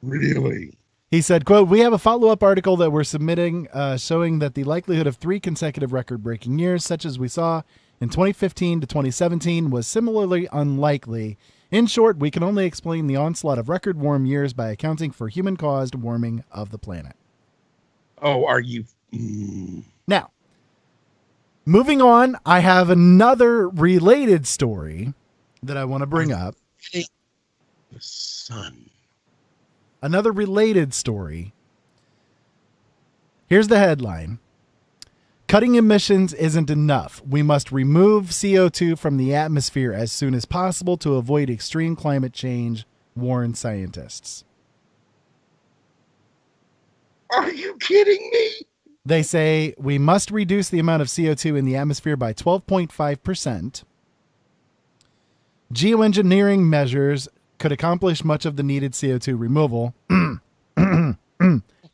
Really? He said, quote, "We have a follow-up article that we're submitting showing that the likelihood of 3 consecutive record-breaking years, such as we saw in 2015 to 2017, was similarly unlikely. In short, we can only explain the onslaught of record warm years by accounting for human-caused warming of the planet." Oh, are you... Now, moving on, I have another related story that I want to bring up. The sun. Another related story. Here's the headline. "Cutting emissions isn't enough. We must remove CO2 from the atmosphere as soon as possible to avoid extreme climate change," warn scientists. Are you kidding me? They say we must reduce the amount of CO2 in the atmosphere by 12.5%. Geoengineering measures could accomplish much of the needed CO2 removal.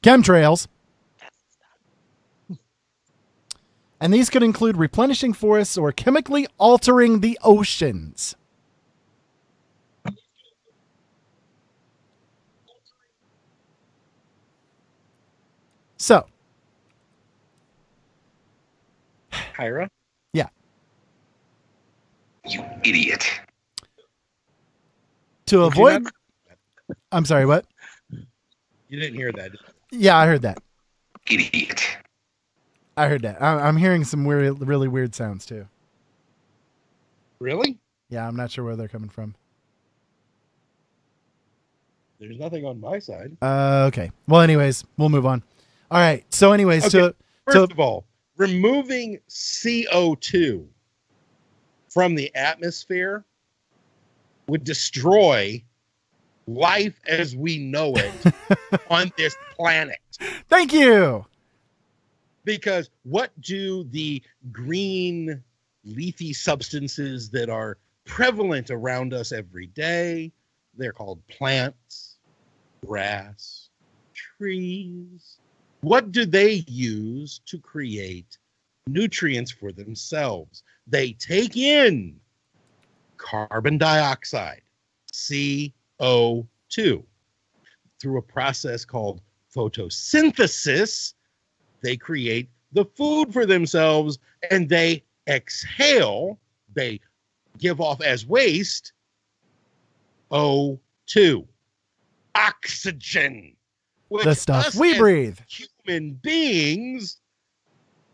Chemtrails. And these could include replenishing forests or chemically altering the oceans. So. Kyra? Yeah. You idiot. To avoid... I'm sorry, what? You didn't hear that. Yeah, I heard that. Idiot. I heard that. I'm hearing some really weird sounds, too. Really? Yeah, I'm not sure where they're coming from. There's nothing on my side. Okay. Well, anyways, we'll move on. All right. So anyways, okay. First of all, removing CO2 from the atmosphere would destroy life as we know it on this planet. Thank you. Because what do the green leafy substances that are prevalent around us every day? They're called plants, grass, trees. What do they use to create nutrients for themselves? They take in carbon dioxide, CO2, through a process called photosynthesis. They create the food for themselves, and they exhale, they give off as waste O2, oxygen, which the stuff us we as breathe. Human beings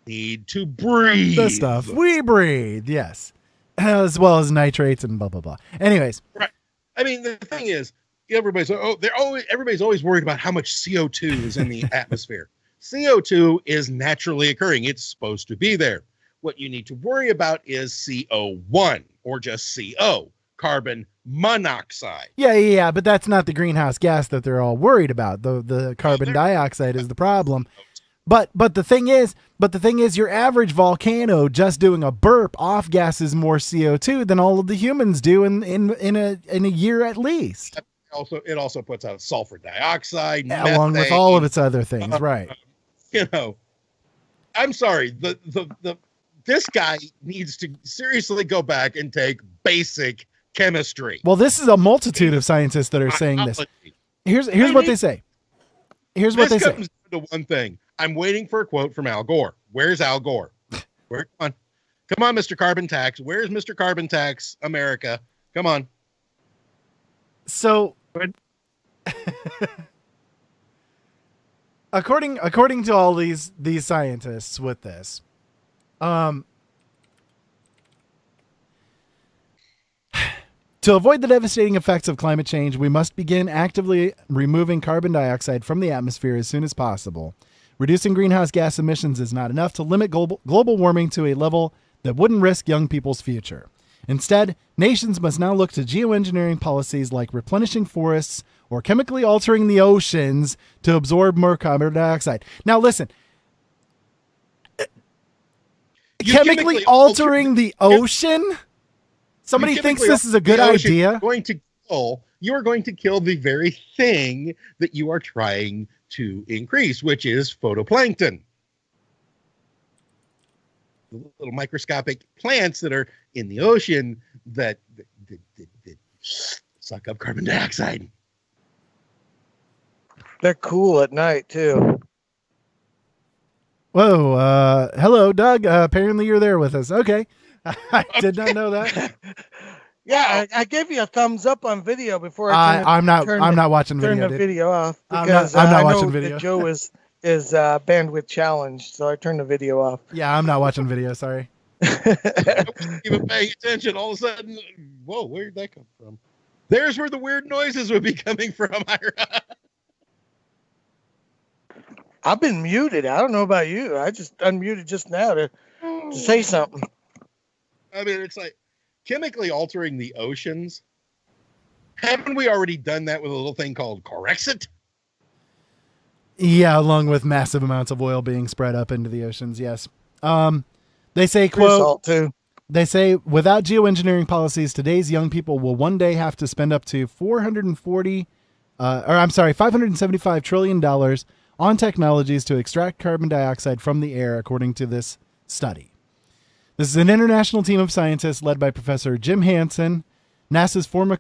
need to breathe. The stuff we breathe, yes. As well as nitrates and blah, blah, blah. Anyways. Right. I mean, the thing is, everybody's always worried about how much CO2 is in the atmosphere. CO2 is naturally occurring. It's supposed to be there. What you need to worry about is CO1, or just CO, carbon monoxide. Yeah, but that's not the greenhouse gas that they're all worried about. The carbon dioxide is the problem. But the thing is, your average volcano just doing a burp off gases more CO2 than all of the humans do in a year at least. It also puts out sulfur dioxide, along with all of its other things, right? I'm sorry. The this guy needs to seriously go back and take basic chemistry. Well, this is a multitude of scientists that are saying this. Here's what they say. Here's what they say. This comes down to one thing. I'm waiting for a quote from Al Gore. Where's Al Gore? Come on, Mr. Carbon Tax. Where's Mr. Carbon Tax America? Come on. So, according to all these scientists with this, to avoid the devastating effects of climate change, we must begin actively removing carbon dioxide from the atmosphere as soon as possible. Reducing greenhouse gas emissions is not enough to limit global warming to a level that wouldn't risk young people's future. Instead, nations must now look to geoengineering policies like replenishing forests or chemically altering the oceans to absorb more carbon dioxide. Now, listen. Chemically altering the ocean? Somebody thinks this is a good idea? You are going to kill the very thing that you are trying to increase, which is photoplankton. The little microscopic plants that are in the ocean that suck up carbon dioxide. They're cool at night, too. Whoa. Hello, Doug. Apparently you're there with us. Okay. I did not know that. Yeah, I gave you a thumbs up on video before I'm not watching video. Turn the video off because I'm not watching video. Joe is bandwidth challenged, so I turned the video off. Yeah, I'm not watching video. Sorry. I wasn't even paying attention. All of a sudden, whoa, where did that come from? There's where the weird noises would be coming from, Ira. I've been muted. I don't know about you. I just unmuted just now to say something. I mean, it's like chemically altering the oceans. Haven't we already done that with a little thing called Corexit? Yeah, along with massive amounts of oil being spread up into the oceans. Yes. They say, quote, they say, without geoengineering policies, today's young people will one day have to spend up to $575 trillion on technologies to extract carbon dioxide from the air, according to this study. This is an international team of scientists led by Professor Jim Hansen, NASA's former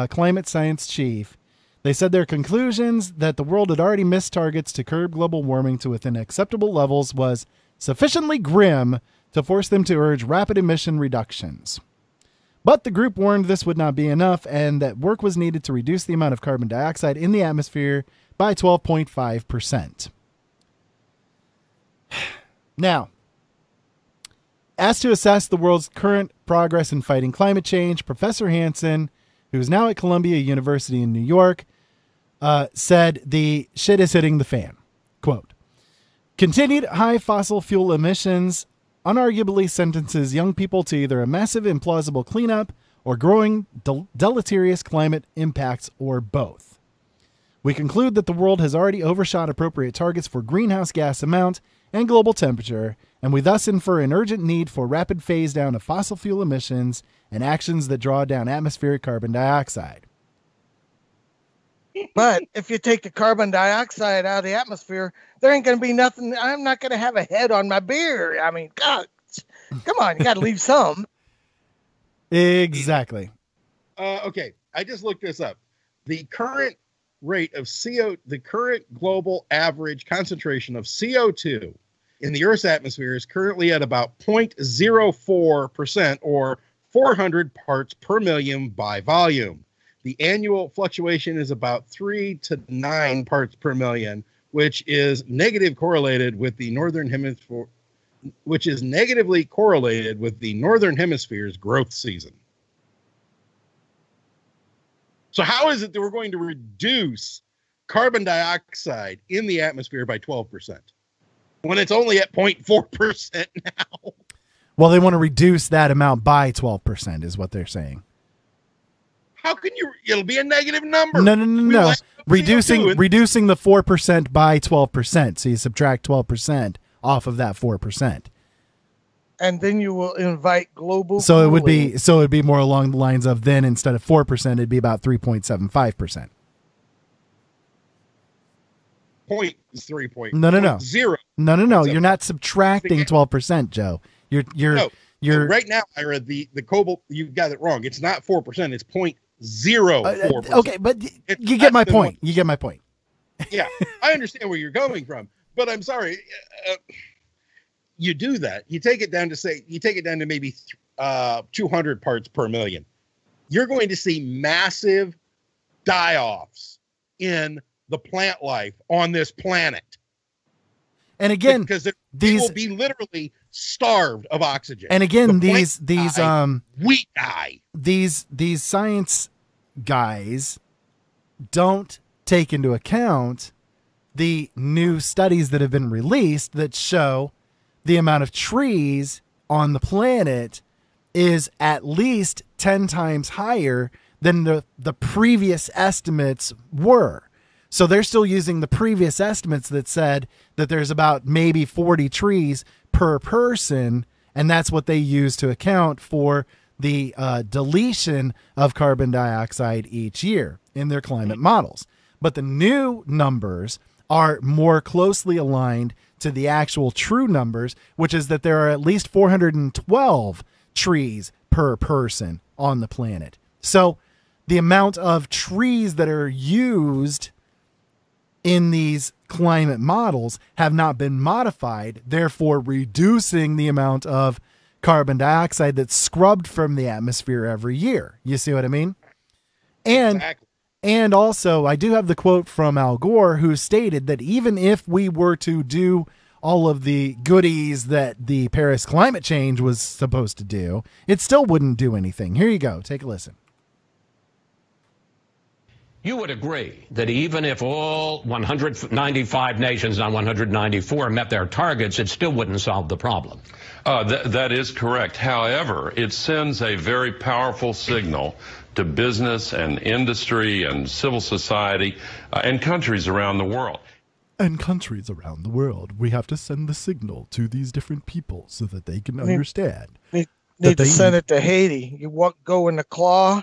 climate science chief. They said their conclusions that the world had already missed targets to curb global warming to within acceptable levels was sufficiently grim to force them to urge rapid emission reductions. But the group warned this would not be enough and that work was needed to reduce the amount of carbon dioxide in the atmosphere by 12.5%. Now, asked to assess the world's current progress in fighting climate change, Professor Hansen, who's now at Columbia University in New York, said the shit is hitting the fan. Quote, continued high fossil fuel emissions unarguably sentences young people to either a massive implausible cleanup or growing deleterious climate impacts or both. We conclude that the world has already overshot appropriate targets for greenhouse gas amount and global temperature, and we thus infer an urgent need for rapid phase down of fossil fuel emissions and actions that draw down atmospheric carbon dioxide. But if you take the carbon dioxide out of the atmosphere, there ain't going to be nothing. I'm not going to have a head on my beer. I mean, God, come on, you got to leave some. Exactly. Okay, I just looked this up. The current rate of the current global average concentration of CO2 in the Earth's atmosphere is currently at about 0.04% or 400 parts per million by volume. The annual fluctuation is about 3 to 9 parts per million, which is negatively correlated with the northern hemisphere's growth season. So how is it that we're going to reduce carbon dioxide in the atmosphere by 12% when it's only at 0.4% now? Well, they want to reduce that amount by 12% is what they're saying. How can you? It'll be a negative number. No. Reducing the 4% by 12%. So you subtract 12% off of that 4%. And then you will invite global. So it would be more along the lines of then instead of 4%, it'd be about 3.75%. Point is 3 point. No. 0. No. You're not subtracting 12%, Joe. You're right now, Ira, the cobalt, you got it wrong. It's not 4%. It's 0.04%. Okay, but you get my point. You get my point. Yeah, I understand where you're going from, but I'm sorry. You do that. You take it down to maybe 200 parts per million. You're going to see massive die-offs in the plant life on this planet. And again, because they will be literally starved of oxygen. And again, we die. These science guys don't take into account the new studies that have been released that show the amount of trees on the planet is at least 10 times higher than the previous estimates were. So they're still using the previous estimates that said that there's about maybe 40 trees per person, and that's what they use to account for the deletion of carbon dioxide each year in their climate models. But the new numbers are more closely aligned to the actual true numbers, which is that there are at least 412 trees per person on the planet. So the amount of trees that are used in these climate models have not been modified, therefore reducing the amount of carbon dioxide that's scrubbed from the atmosphere every year. You see what I mean? And also, I do have the quote from Al Gore, who stated that even if we were to do all of the goodies that the Paris climate change was supposed to do, it still wouldn't do anything. Here you go. Take a listen. You would agree that even if all 195 nations, not 194, met their targets, it still wouldn't solve the problem. That is correct. However, it sends a very powerful signal to business and industry and civil society and countries around the world. And countries around the world, we have to send the signal to these different people so that they can understand. Need to send it to Haiti. You go in the claw.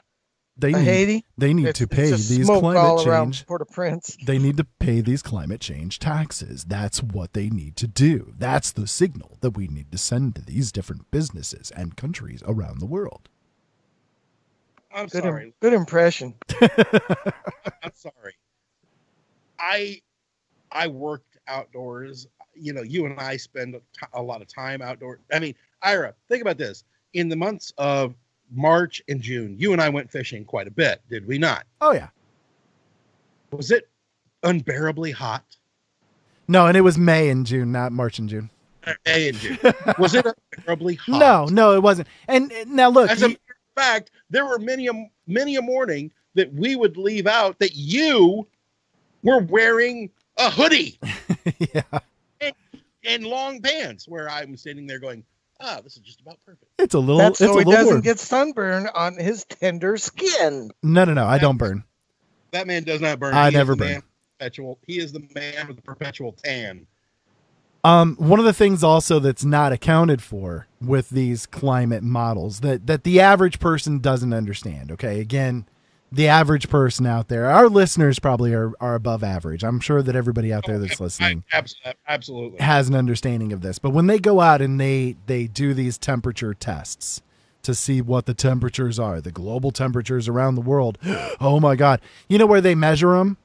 Haiti. They need to pay these climate change. Port-au-Prince. They need to pay these climate change taxes. That's what they need to do. That's the signal that we need to send to these different businesses and countries around the world. I'm sorry. Good impression. I'm sorry. I worked outdoors. You know, you and I spend a lot of time outdoors. I mean, Ira, think about this. In the months of March and June, you and I went fishing quite a bit, did we not? Oh, yeah. Was it unbearably hot? No, and it was May and June, not March and June. May and June. Was it unbearably hot? No, it wasn't. And now look. As a matter of fact, there were many a morning that we would leave out that you were wearing a hoodie. Yeah. And long pants, where I'm sitting there going, this is just about perfect. It's a little. That's it's so a he little doesn't word. get sunburn on his tender skin. No. I don't burn. That man does not burn. I never burn. He is the man with the perpetual tan. One of the things also that's not accounted for with these climate models that the average person doesn't understand. Okay, again, the average person out there, our listeners probably are above average. I'm sure that everybody out there that's listening absolutely has an understanding of this. But when they go out and they do these temperature tests to see what the temperatures are, the global temperatures around the world, oh my God. You know where they measure them?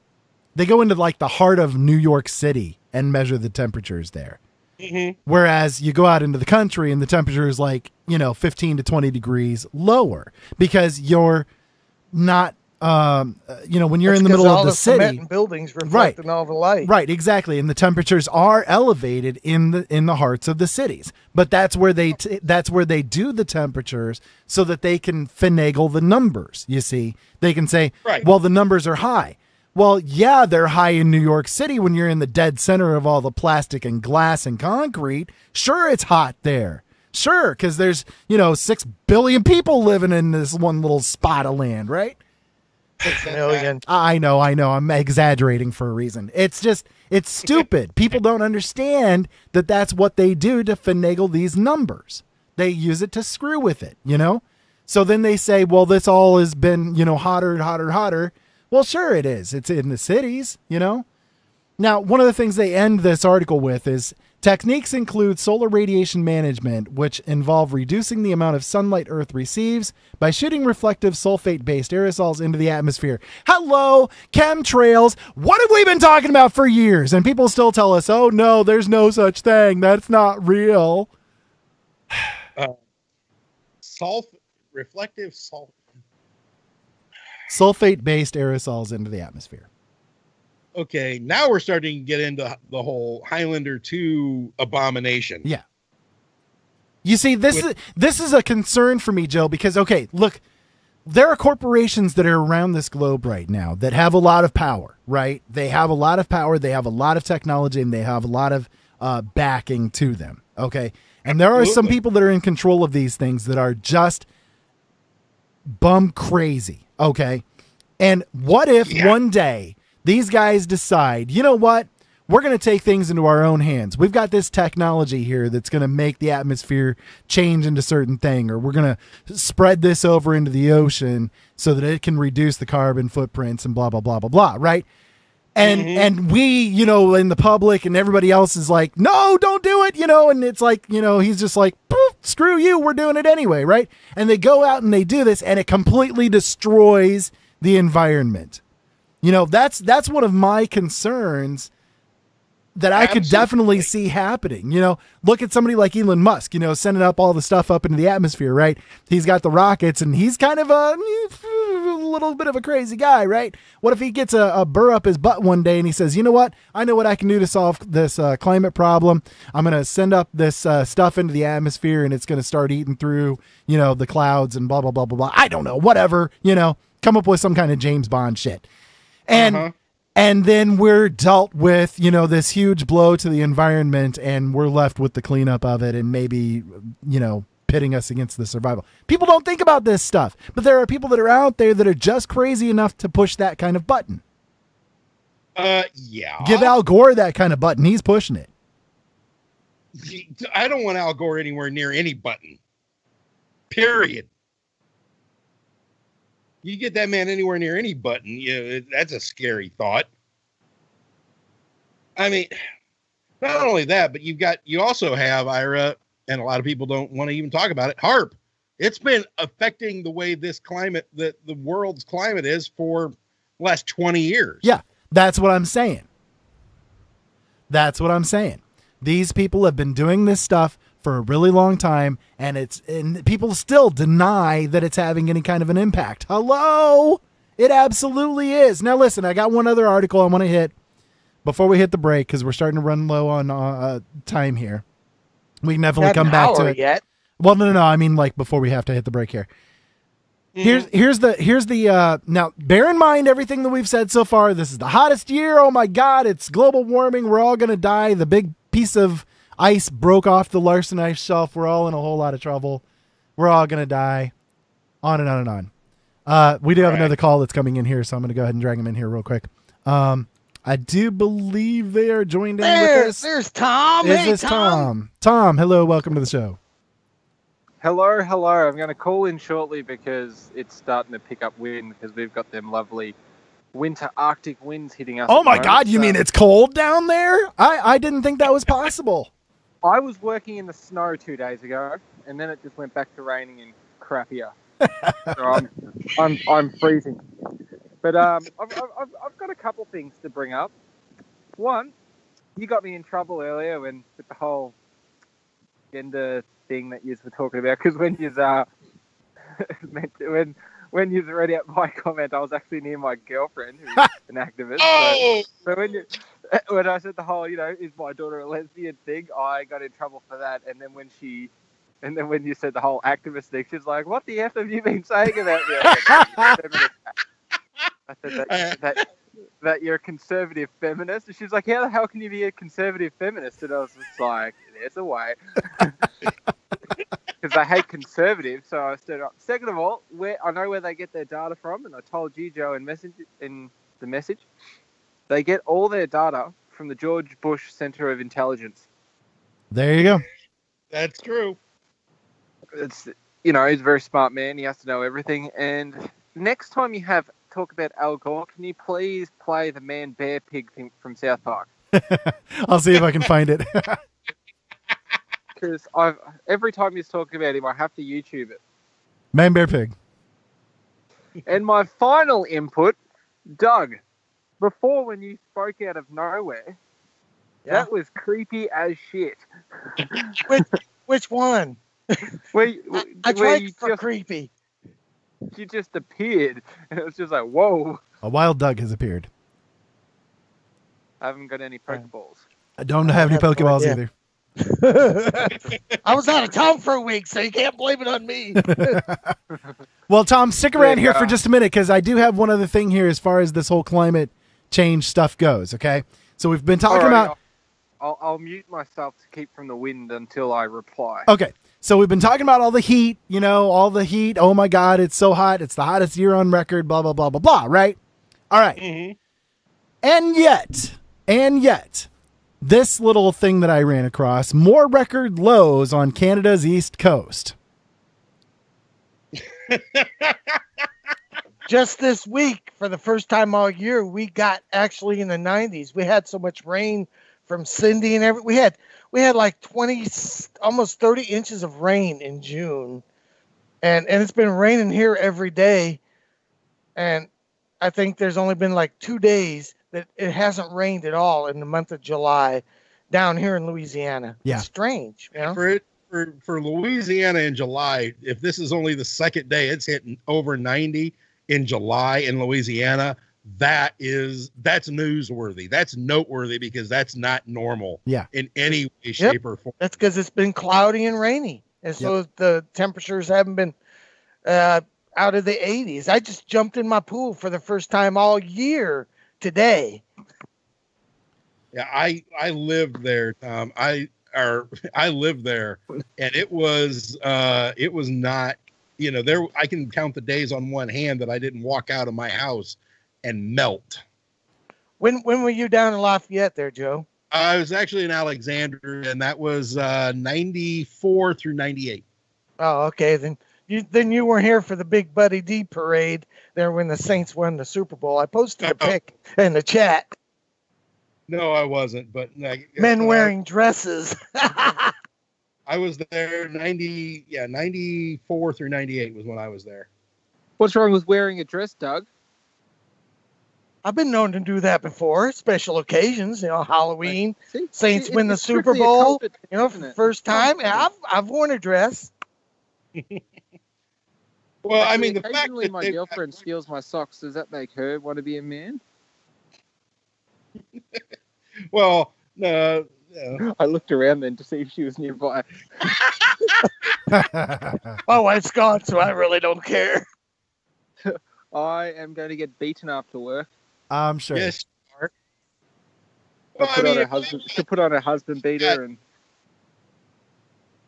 They go into like the heart of New York City and measure the temperatures there. Mm-hmm. Whereas you go out into the country and the temperature is like, 15 to 20 degrees lower because you're not, when you're in the middle of the city, buildings reflecting all the light. Right, exactly. And the temperatures are elevated in the hearts of the cities. But that's where they do the temperatures so that they can finagle the numbers. You see, they can say, well, the numbers are high. Well, yeah, they're high in New York City when you're in the dead center of all the plastic and glass and concrete. Sure, it's hot there. Sure, because there's, 6 billion people living in this one little spot of land, right? 6 million. I know. I'm exaggerating for a reason. It's stupid. People don't understand that that's what they do to finagle these numbers. They use it to screw with it, So then they say, well, this all has been, hotter and hotter and hotter. Well, sure it is. It's in the cities, Now, one of the things they end this article with is techniques include solar radiation management, which involve reducing the amount of sunlight Earth receives by shooting reflective sulfate-based aerosols into the atmosphere. Hello, chemtrails. What have we been talking about for years? And people still tell us, oh, no, there's no such thing. That's not real. Sulfate-based aerosols into the atmosphere. Okay, now we're starting to get into the whole Highlander 2 abomination. Yeah. You see, this is a concern for me, Joe, because, okay, look, there are corporations that are around this globe right now that have a lot of power, right? They have a lot of power, they have a lot of technology, and they have a lot of backing to them, okay? And there are some people that are in control of these things that are just bum crazy, okay? And what if one day these guys decide, you know what? We're going to take things into our own hands. We've got this technology here that's going to make the atmosphere change into a certain thing, or we're going to spread this over into the ocean so that it can reduce the carbon footprints and blah, blah, blah, blah, blah, right? And and we, you know, in the public and everybody else is like, no, don't do it, you know, and it's like, you know, he's just like, poof, screw you, we're doing it anyway, right? And they go out and they do this, and it completely destroys the environment. You know, that's one of my concerns that I could definitely see happening. You know, look at somebody like Elon Musk, you know, sending up all the stuff up into the atmosphere, right? He's got the rockets, and he's kind of a little bit of a crazy guy, right? What if he gets a burr up his butt one day and he says, you know what? I know what I can do to solve this climate problem. I'm going to send up this stuff into the atmosphere, and it's going to start eating through, you know, the clouds and blah, blah, blah, blah, blah. I don't know, whatever, you know, come up with some kind of James Bond shit. And and then we're dealt with, you know, this huge blow to the environment, and we're left with the cleanup of it and maybe, you know, pitting us against the survival. People don't think about this stuff, but there are people that are out there that are just crazy enough to push that kind of button. Yeah. Give Al Gore that kind of button. He's pushing it. I don't want Al Gore anywhere near any button. Period. You get that man anywhere near any button, you know, that's a scary thought. I mean, not only that, but you also have, Ira, and a lot of people don't want to even talk about it, HARP. It's been affecting the way this climate, the world's climate is for the last 20 years. Yeah, that's what I'm saying. That's what I'm saying. These people have been doing this stuff for a really long time, and people still deny that it's having any kind of an impact. Hello? It absolutely is. Now listen, I got one other article I want to hit before we hit the break, because we're starting to run low on time here. We can definitely come back to it. Yet. Well, no. I mean, like, before we have to hit the break here. Here's the now bear in mind everything that we've said so far. This is the hottest year. Oh my God, it's global warming. We're all going to die. The big piece of ice broke off the Larsen ice shelf. We're all in a whole lot of trouble. We're all going to die. On and on and on. We do have another call that's coming in here, so I'm going to go ahead and drag him in here real quick. I do believe they are joined in with us. There's Tom. Is this Tom? Tom, hello. Welcome to the show. Hello. I'm going to call in shortly because it's starting to pick up wind because we've got them lovely winter Arctic winds hitting us. Oh my God, you mean it's cold down there? I didn't think that was possible. I was working in the snow 2 days ago, and then it just went back to raining and crappier. So I'm freezing. But I've got a couple things to bring up. One, you got me in trouble earlier with the whole gender thing that you were talking about, because when you when you read out my comment, I was actually near my girlfriend, who's an activist. Oh! So when I said the whole, you know, is my daughter a lesbian thing, I got in trouble for that. And then when you said the whole activist thing, she's like, "What the F have you been saying about me?" I said that you're a conservative feminist. And she's like, "How the hell can you be a conservative feminist?" And I was just like, "There's a way." Because I hate conservatives, so I stood up. Second of all, I know where they get their data from, and I told you, Joe, in the message, they get all their data from the George Bush Center of Intelligence. There you go. That's true. It's, you know, he's a very smart man. He has to know everything. And next time you have talk about Al Gore, can you please play the Man Bear Pig thing from South Park? I'll see if I can find it. Because every time he's talking about him, I have to YouTube it. Man, Bear, Pig. And my final input, Doug, before when you spoke out of nowhere, that was creepy as shit. Which one? I tried for creepy. You just appeared, and it was just like, whoa. A wild Doug has appeared. I haven't got any Pokeballs. I don't have any Pokeballs either. I was out of town for a week, so you can't blame it on me. Well, Tom, stick around here for just a minute, because I do have one other thing here as far as this whole climate change stuff goes, okay? So we've been talking about... I'll mute myself to keep from the wind until I reply. Okay, so we've been talking about all the heat, all the heat. Oh, my God, it's so hot. It's the hottest year on record, blah, blah, blah, blah, blah, right? All right. Mm-hmm. And yet, this little thing that I ran across, more record lows on Canada's East Coast. Just this week, for the first time all year, we got actually in the 90s. We had so much rain from Cindy and we had like 20, almost 30 inches of rain in June, and it's been raining here every day. And I think there's only been like 2 days that it hasn't rained at all in the month of July down here in Louisiana. Yeah, it's strange. For Louisiana in July, if this is only the second day it's hitting over 90 in July in Louisiana, that's newsworthy. That's noteworthy, because that's not normal in any way, shape, or form. That's because it's been cloudy and rainy, and so the temperatures haven't been out of the 80s. I just jumped in my pool for the first time all year today. Yeah, I lived there, Tom. I lived there, and it was not, there, I can count the days on one hand that I didn't walk out of my house and melt. When were you down in Lafayette there, Joe? I was actually in Alexandria, and that was 94 through 98. Oh, okay. Then you weren't here for the big Buddy D parade there when the Saints won the Super Bowl. I posted a pic in the chat. No, I wasn't, but men wearing dresses. I was there 94 through 98 was when I was there. What's wrong with wearing a dress, Doug? I've been known to do that before, special occasions, Halloween, Saints win the Super Bowl, for the first time. I've worn a dress. Well, I mean, the fact occasionally that my girlfriend steals my socks, does that make her want to be a man? Well, no. I looked around then to see if she was nearby. My wife's gone, so I really don't care. I am going to get beaten after work. I'm sure. Yes. She'll put on her husband beater, and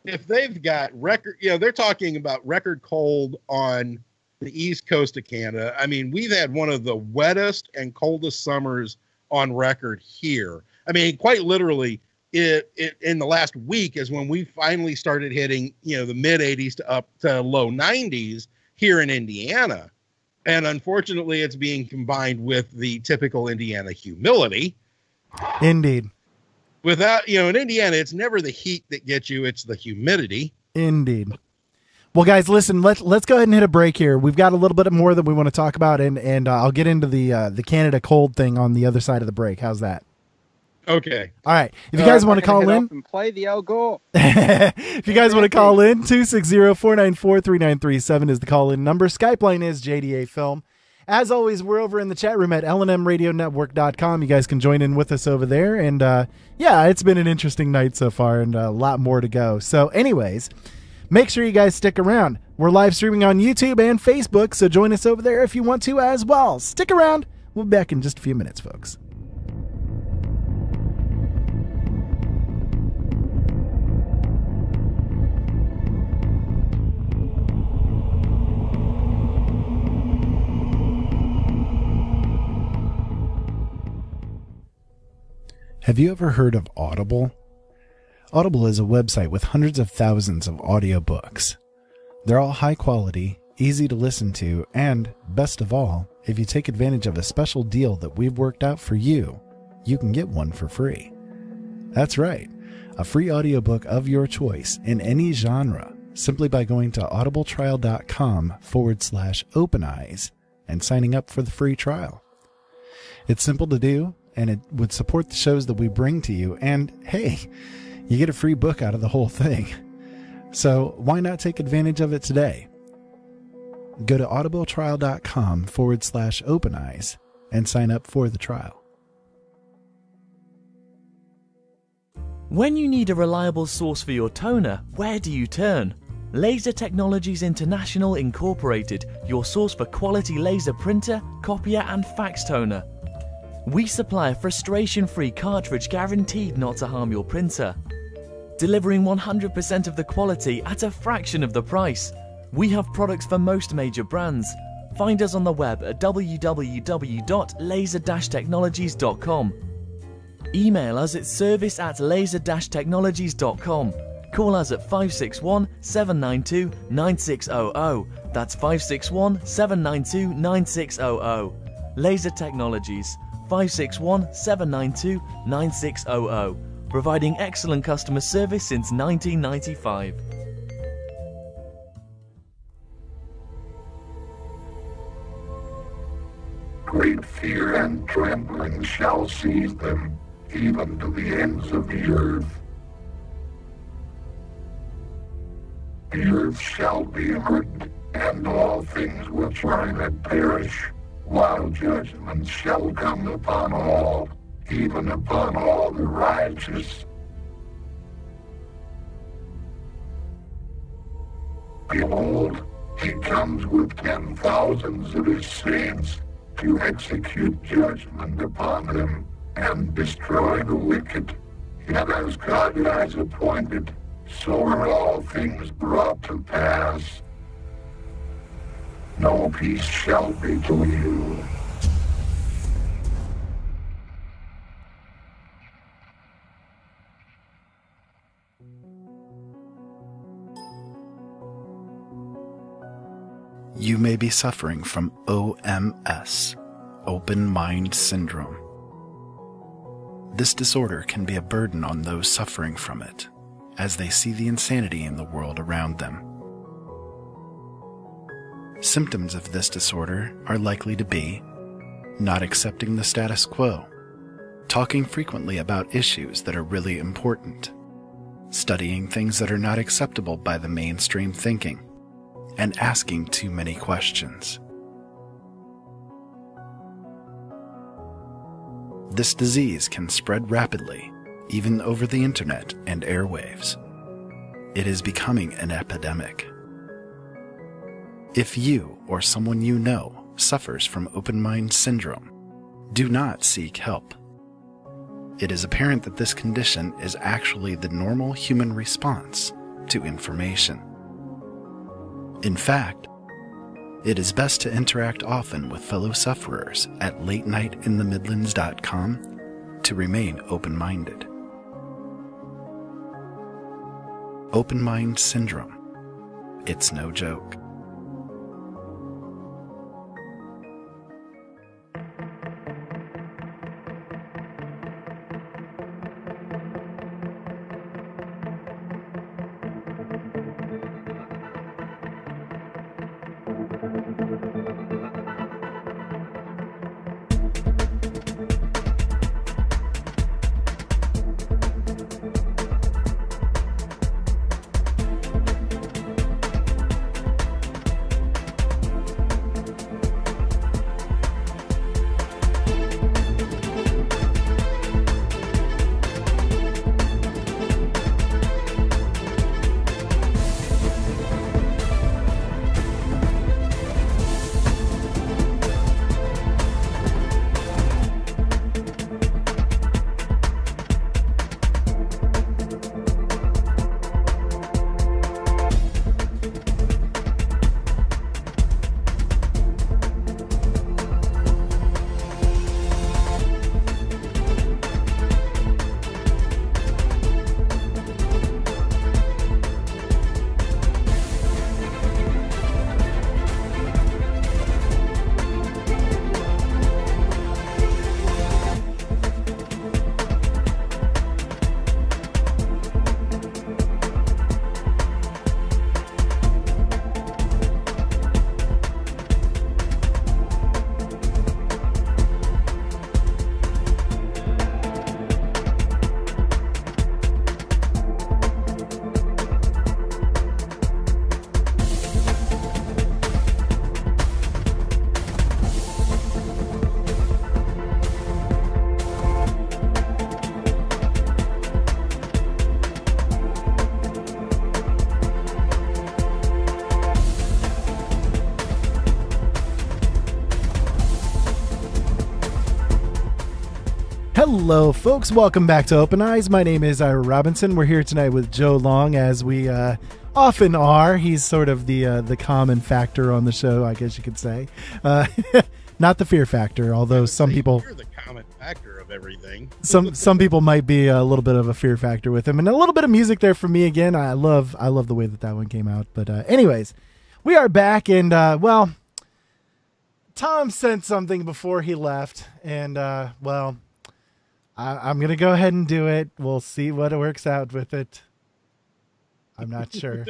if they've got record, they're talking about record cold on the east coast of Canada. I mean, we've had one of the wettest and coldest summers on record here. I mean, quite literally, it in the last week is when we finally started hitting, the mid 80s to up to low 90s here in Indiana. And unfortunately, it's being combined with the typical Indiana humility. Indeed. Without, in Indiana, it's never the heat that gets you, it's the humidity. Indeed. Well, guys, listen, let's go ahead and hit a break here. We've got a little bit more that we want to talk about, and I'll get into the Canada cold thing on the other side of the break. How's that? Okay. All right. If you guys want to call in and play the Al Gore. If you guys want to call in, 260-494-3937 is the call-in number. Skype line is JDA Film. As always, we're over in the chat room at LNMRadioNetwork.com. You guys can join in with us over there. And it's been an interesting night so far, and a lot more to go. So anyways, make sure you guys stick around. We're live streaming on YouTube and Facebook, so join us over there if you want to as well. Stick around. We'll be back in just a few minutes, folks. Have you ever heard of Audible? Audible is a website with hundreds of thousands of audiobooks. They're all high quality, easy to listen to, and, best of all, if you take advantage of a special deal that we've worked out for you, you can get one for free. That's right, a free audiobook of your choice in any genre, simply by going to audibletrial.com/openeyes and signing up for the free trial. It's simple to do, and it would support the shows that we bring to you, and hey, you get a free book out of the whole thing. So why not take advantage of it today? Go to audibletrial.com/openeyes and sign up for the trial. When you need a reliable source for your toner, where do you turn? Laser Technologies International Incorporated, your source for quality laser printer, copier and fax toner. We supply a frustration-free cartridge guaranteed not to harm your printer. Delivering 100% of the quality at a fraction of the price. We have products for most major brands. Find us on the web at www.laser-technologies.com. Email us at service@laser-technologies.com. Call us at 561-792-9600. That's 561-792-9600. Laser Technologies, 561-792-9600. Providing excellent customer service since 1995. Great fear and trembling shall seize them, even to the ends of the earth. The earth shall be hurt, and all things which are in it perish, while judgment shall come upon all, even upon all the righteous. Behold, he comes with 10,000s of his saints, to execute judgment upon them and destroy the wicked. Yet as God has appointed, so are all things brought to pass. No peace shall be to you. You may be suffering from OMS, Openmind Syndrome. This disorder can be a burden on those suffering from it, as they see the insanity in the world around them. Symptoms of this disorder are likely to be not accepting the status quo, talking frequently about issues that are really important, studying things that are not acceptable by the mainstream thinking, and asking too many questions. This disease can spread rapidly, even over the internet and airwaves. It is becoming an epidemic. If you or someone you know suffers from Openmind Syndrome, do not seek help. It is apparent that this condition is actually the normal human response to information. In fact, it is best to interact often with fellow sufferers at latenightinthemidlands.com to remain open-minded. Openmind Syndrome. It's no joke. Hello, folks. Welcome back to Open Eyes. My name is Ira Robinson. We're here tonight with Joe Long, as we often are. He's sort of the common factor on the show, I guess you could say. Not the fear factor, although some people... You're the common factor of everything. Some people might be a little bit of a fear factor with him. And a little bit of music there for me again. I love the way that one came out. But anyways, we are back, and, well, Tom sent something before he left, and, well... I'm going to go ahead and do it. We'll see what works out with it. I'm not sure.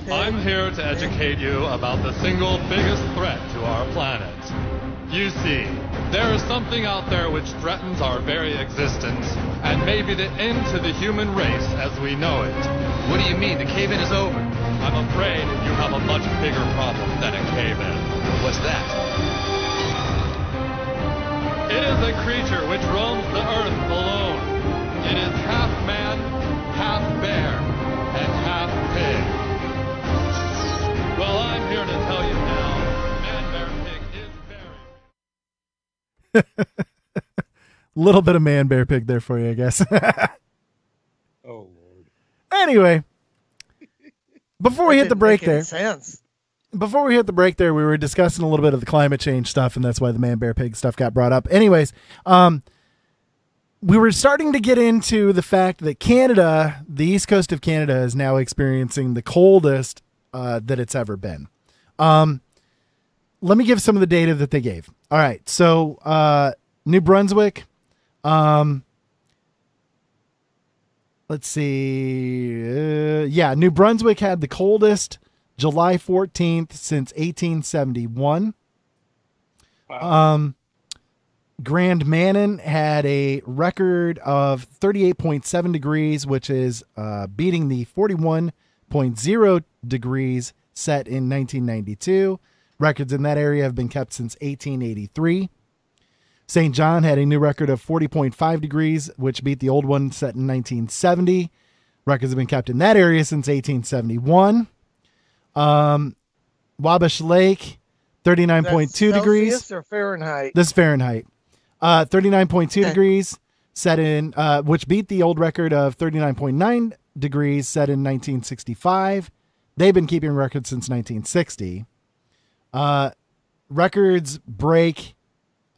I'm here to educate you about the single biggest threat to our planet. You see, there is something out there which threatens our very existence and may be the end to the human race as we know it. What do you mean? The cave-in is over. I'm afraid you have a much bigger problem than a cave-in. What's that? It is a creature which roams the earth alone. It is half man, half bear, and half pig. Well, I'm here to tell you now, man, bear, pig is very... Little bit of man, bear, pig there for you, I guess. Oh, Lord. Anyway, before we hit the break there, before we hit the break there, we were discussing a little bit of the climate change stuff, and that's why the man, bear, pig stuff got brought up. Anyways, we were starting to get into the fact that Canada, the east coast of Canada, is now experiencing the coldest that it's ever been. Let me give some of the data that they gave. All right, so New Brunswick, let's see. New Brunswick had the coldest July 14th since 1871. Wow. Grand Manan had a record of 38.7 degrees, which is beating the 41.0 degrees set in 1992. Records in that area have been kept since 1883. St. John had a new record of 40.5 degrees, which beat the old one set in 1970. Records have been kept in that area since 1871. Wabash Lake, 39.2 degrees. Celsius or Fahrenheit? This is Fahrenheit. 39.2 degrees set in, which beat the old record of 39.9 degrees set in 1965. They've been keeping records since 1960. Records break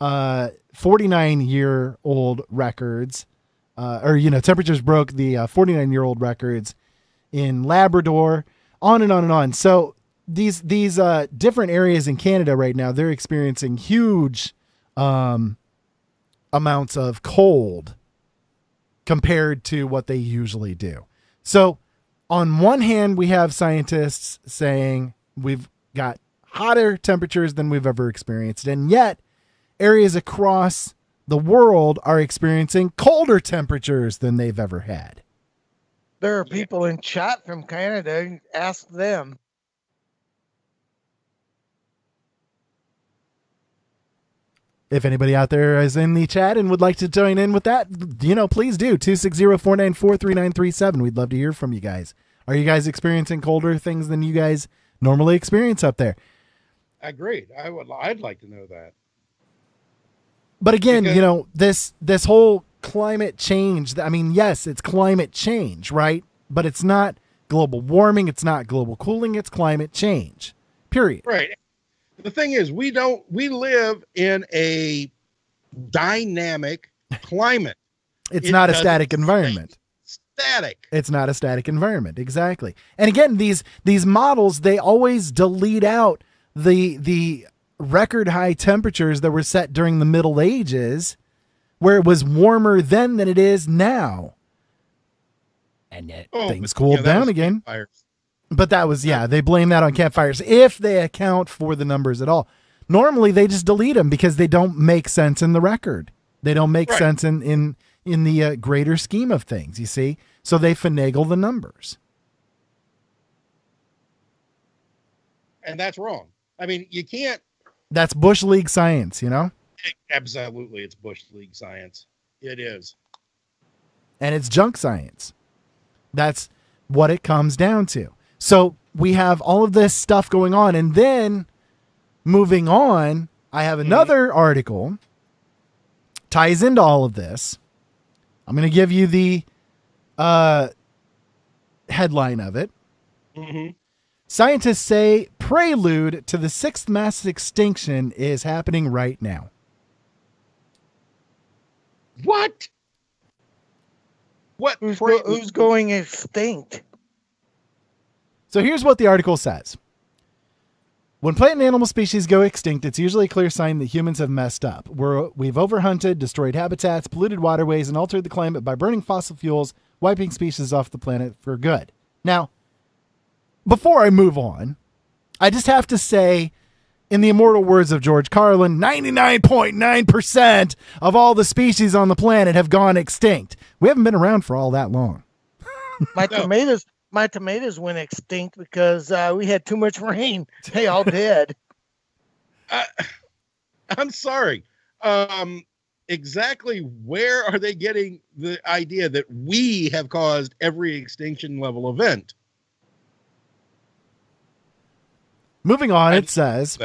49-year-old records, temperatures broke the 49-year-old records in Labrador, on and on and on. So these different areas in Canada right now, they're experiencing huge amounts of cold compared to what they usually do. So on one hand, we have scientists saying we've got hotter temperatures than we've ever experienced, and yet areas across the world are experiencing colder temperatures than they've ever had. There are people in chat from Canada. Ask them. If anybody out there is in the chat and would like to join in with that, please do. 260-494-3937. We'd love to hear from you guys. Are you guys experiencing colder things than you guys normally experience up there? Agreed. I'd like to know that. But again, this whole climate change, I mean, yes, it's climate change, right? But it's not global warming. It's not global cooling. It's climate change, period. Right. The thing is, we live in a dynamic climate. It's not a static environment. Static. It's not a static environment. Exactly. And again, these models, they always delete out the record high temperatures that were set during the Middle Ages, where it was warmer then than it is now. And yet things cooled down again. But that was, they blame that on campfires if they account for the numbers at all. Normally they just delete them because they don't make sense in the record. They don't make sense in the greater scheme of things, you see? So they finagle the numbers. And that's wrong. I mean, you can't. That's Bush League science, Absolutely. It's Bush League science. It is. And it's junk science. That's what it comes down to. So we have all of this stuff going on. And then moving on, I have another article ties into all of this. I'm going to give you the headline of it. Mm-hmm. Scientists say prelude to the 6th mass extinction is happening right now. What? What? Who's going extinct? So here's what the article says. When plant and animal species go extinct, it's usually a clear sign that humans have messed up. We've overhunted, destroyed habitats, polluted waterways, and altered the climate by burning fossil fuels, wiping species off the planet for good. Now, before I move on, I just have to say, in the immortal words of George Carlin, 99.9% of all the species on the planet have gone extinct. We haven't been around for all that long. My tomatoes went extinct because we had too much rain. They all dead. I'm sorry. Exactly where are they getting the idea that we have caused every extinction level event? Moving on, it says,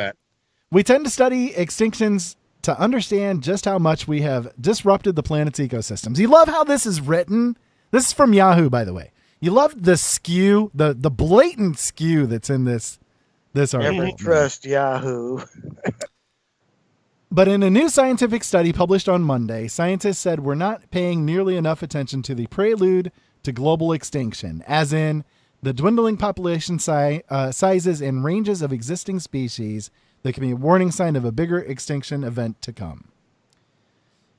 we tend to study extinctions to understand just how much we have disrupted the planet's ecosystems. You love how this is written? This is from Yahoo, by the way. You love the skew, the blatant skew that's in this article. Never trust Yahoo. But in a new scientific study published on Monday, scientists said we're not paying nearly enough attention to the prelude to global extinction, as in the dwindling population sizes and ranges of existing species that can be a warning sign of a bigger extinction event to come.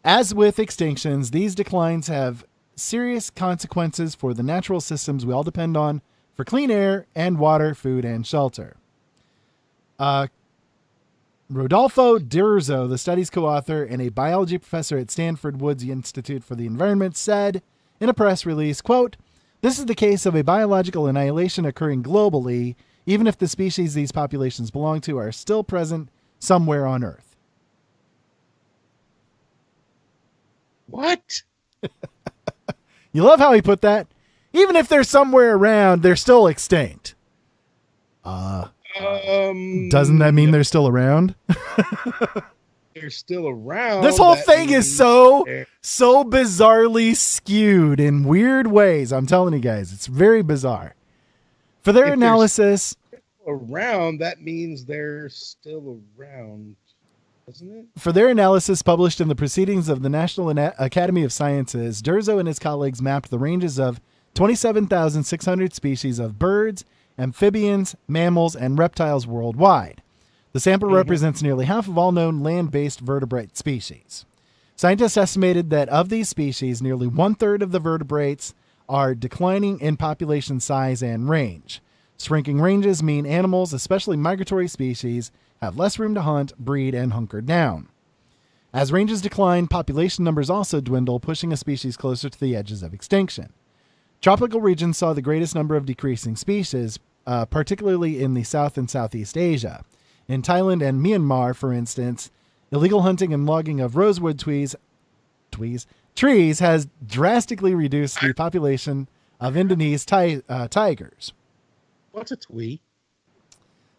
As with extinctions, these declines have serious consequences for the natural systems we all depend on for clean air and water, food, and shelter. Rodolfo D'Urso, the study's co-author and a biology professor at Stanford Woods Institute for the Environment, said in a press release, quote, "This is the case of a biological annihilation occurring globally, even if the species these populations belong to are still present somewhere on Earth." What? You love how he put that? Even if they're somewhere around, they're still extinct. Doesn't that mean they're still around? They're still around. This whole thing is so bizarrely skewed in weird ways. I'm telling you guys, it's very bizarre. For their analysis, around, that means they're still around, doesn't it? For their analysis published in the Proceedings of the National Academy of Sciences, D'Urso and his colleagues mapped the ranges of 27,600 species of birds, amphibians, mammals, and reptiles worldwide. The sample represents nearly half of all known land-based vertebrate species. Scientists estimated that of these species, nearly 1/3 of the vertebrates are declining in population size and range. Shrinking ranges mean animals, especially migratory species, have less room to hunt, breed, and hunker down. As ranges decline, population numbers also dwindle, pushing a species closer to the edges of extinction. Tropical regions saw the greatest number of decreasing species, particularly in the South and Southeast Asia. In Thailand and Myanmar, for instance, illegal hunting and logging of rosewood trees has drastically reduced the population of Indonesian tigers. What's a twee?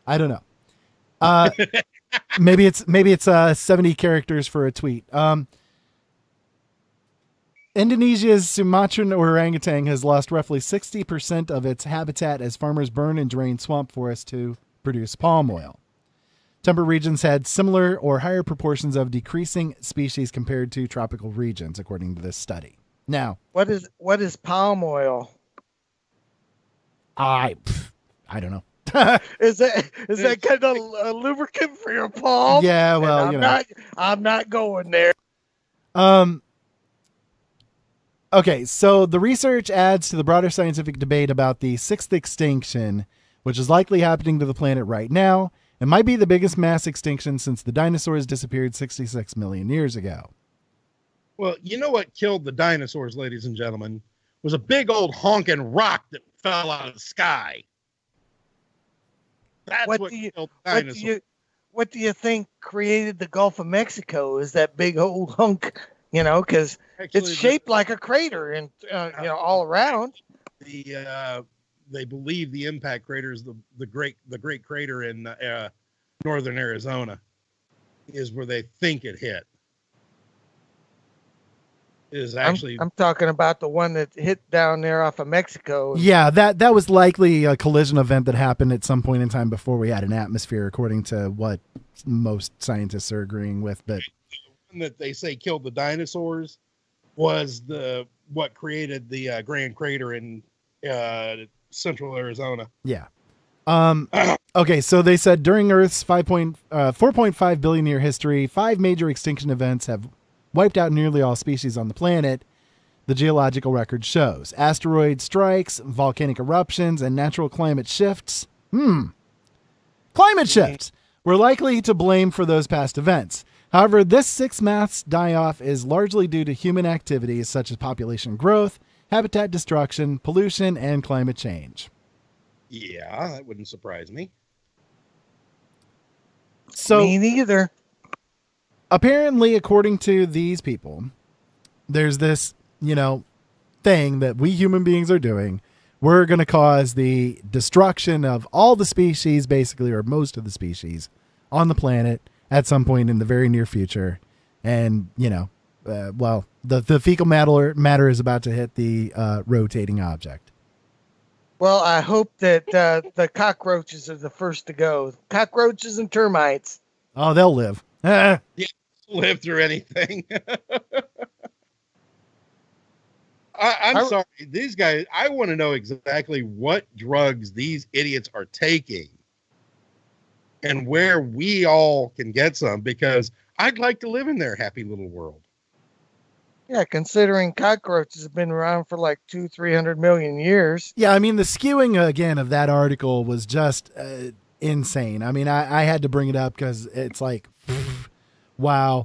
I don't know. Maybe it's 70 characters for a tweet. Indonesia's Sumatran orangutan has lost roughly 60% of its habitat as farmers burn and drain swamp forests to produce palm oil. Temperate regions had similar or higher proportions of decreasing species compared to tropical regions, according to this study. Now, what is palm oil? I don't know. Is that kind of a lubricant for your palm? Yeah, well, I'm not going there. Okay, so the research adds to the broader scientific debate about the 6th extinction, which is likely happening to the planet right now, and might be the biggest mass extinction since the dinosaurs disappeared 66 million years ago. Well, you know what killed the dinosaurs, ladies and gentlemen, was a big old honking rock that fell out of the sky. That's what killed dinosaurs. What do you think created the Gulf of Mexico? Is that big old hunk, because it's shaped like a crater and all around. The they believe the impact crater is the great crater in northern Arizona, is where they think it hit. Is actually I'm talking about the one that hit down there off of Mexico. Yeah, that was likely a collision event that happened at some point in time before we had an atmosphere, according to what most scientists are agreeing with. But the one that they say killed the dinosaurs was what created the Grand Crater in central Arizona. Yeah. Okay, so they said during Earth's 4.5 billion year history, 5 major extinction events have wiped out nearly all species on the planet, the geological record shows. Asteroid strikes, volcanic eruptions, and natural climate shifts. Climate shifts were likely to blame for those past events. However, this 6 mass die-off is largely due to human activities such as population growth, habitat destruction, pollution, and climate change. Yeah, that wouldn't surprise me. So, me neither. Apparently, according to these people, there's this, thing that we human beings are doing. We're going to cause the destruction of all the species, basically, or most of the species on the planet at some point in the very near future. And, the fecal matter is about to hit the rotating object. Well, I hope that the cockroaches are the first to go. Cockroaches and termites. Oh, they'll live. Yeah, live through anything. I'm sorry. These guys, I want to know exactly what drugs these idiots are taking and where we all can get some, because I'd like to live in their happy little world. Yeah, considering cockroaches have been around for like 200-300 million years. Yeah, I mean, the skewing, again, of that article was just insane. I mean, I had to bring it up because it's like, wow.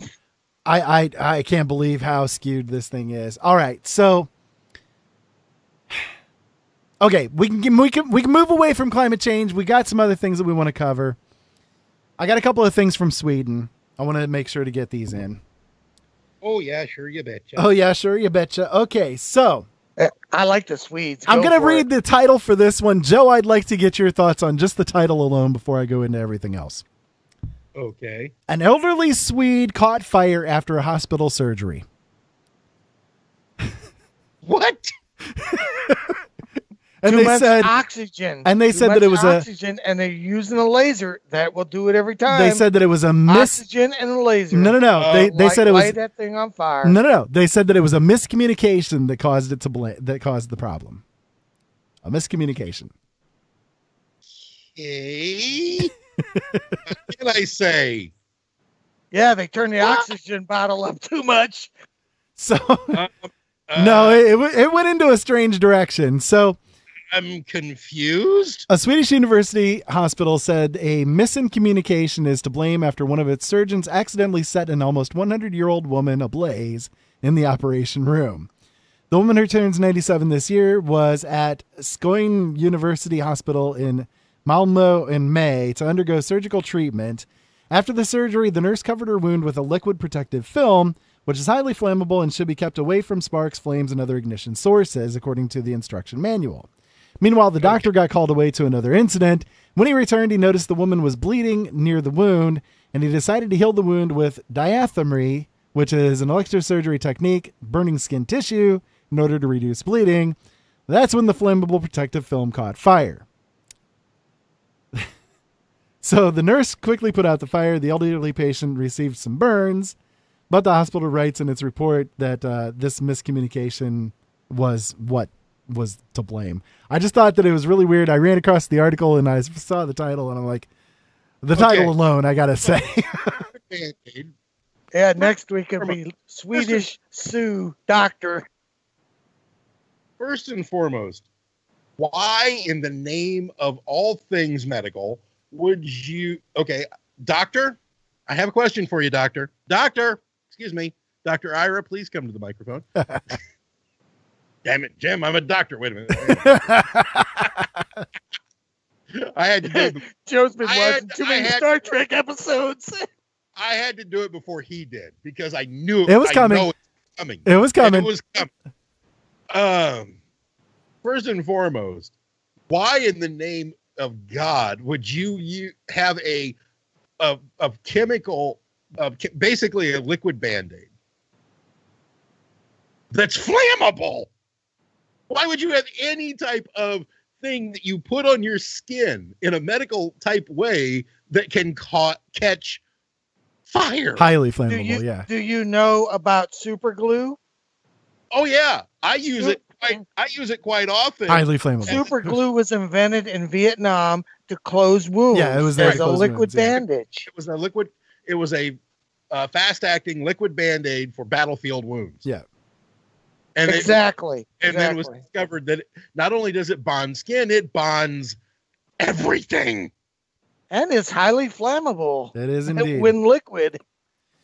I can't believe how skewed this thing is. All right, so, okay, we can move away from climate change. We got some other things that we want to cover. I got a couple of things from Sweden. I want to make sure to get these in. Oh, yeah, sure, you betcha. Oh, yeah, sure, you betcha. Okay, so. I like the Swedes. I'm going to read the title for this one. Joe, I'd like to get your thoughts on just the title alone before I go into everything else. Okay. An elderly Swede caught fire after a hospital surgery. What? And they said oxygen. And they said that it was oxygen, and they're using a laser that will do it every time. They said that it was a oxygen and a laser. No. They said it was light that thing on fire. No. They said that it was a miscommunication that caused it that caused the problem. A miscommunication. Okay. What can I say? Yeah, they turned the oxygen bottle up too much. So no, it went into a strange direction. So. I'm confused. A Swedish university hospital said a miscommunication is to blame after one of its surgeons accidentally set an almost 100-year-old woman ablaze in the operation room. The woman who turns 97 this year was at Skåne University Hospital in Malmö in May to undergo surgical treatment. After the surgery, the nurse covered her wound with a liquid protective film, which is highly flammable and should be kept away from sparks, flames, and other ignition sources, according to the instruction manual. Meanwhile, the doctor got called away to another incident. When he returned, he noticed the woman was bleeding near the wound, and he decided to heal the wound with diathermy, which is an electrosurgery technique, burning skin tissue in order to reduce bleeding. That's when the flammable protective film caught fire. So the nurse quickly put out the fire. The elderly patient received some burns, but the hospital writes in its report that this miscommunication was what was to blame. I just thought that it was really weird. I ran across the article and I saw the title and I'm like, the title alone, I gotta say. Yeah, next week it'll be Swedish Sue Doctor. First and foremost, why in the name of all things medical would you... Okay, doctor, I have a question for you, doctor. Doctor, excuse me. Dr. Ira, please come to the microphone. Damn it, Jim, I'm a doctor. Wait a minute. I had to do it. Joe's been watching too many Star Trek episodes. I had to do it before he did because I knew it was coming. I know it was coming. It was coming. It was coming. First and foremost, why in the name of God would you have a chemical, basically a liquid Band-Aid that's flammable? Why would you have any type of thing that you put on your skin in a medical type way that can catch fire? Highly flammable, Do you know about super glue? Oh yeah, I use it quite often. Highly flammable. Super glue was invented in Vietnam to close wounds. Yeah, it was there as to a close liquid wounds, yeah. bandage. It was a fast-acting liquid Band-Aid for battlefield wounds. Yeah. And exactly. Then it was discovered that not only does it bond skin, it bonds everything. And it's highly flammable. It is indeed. When liquid.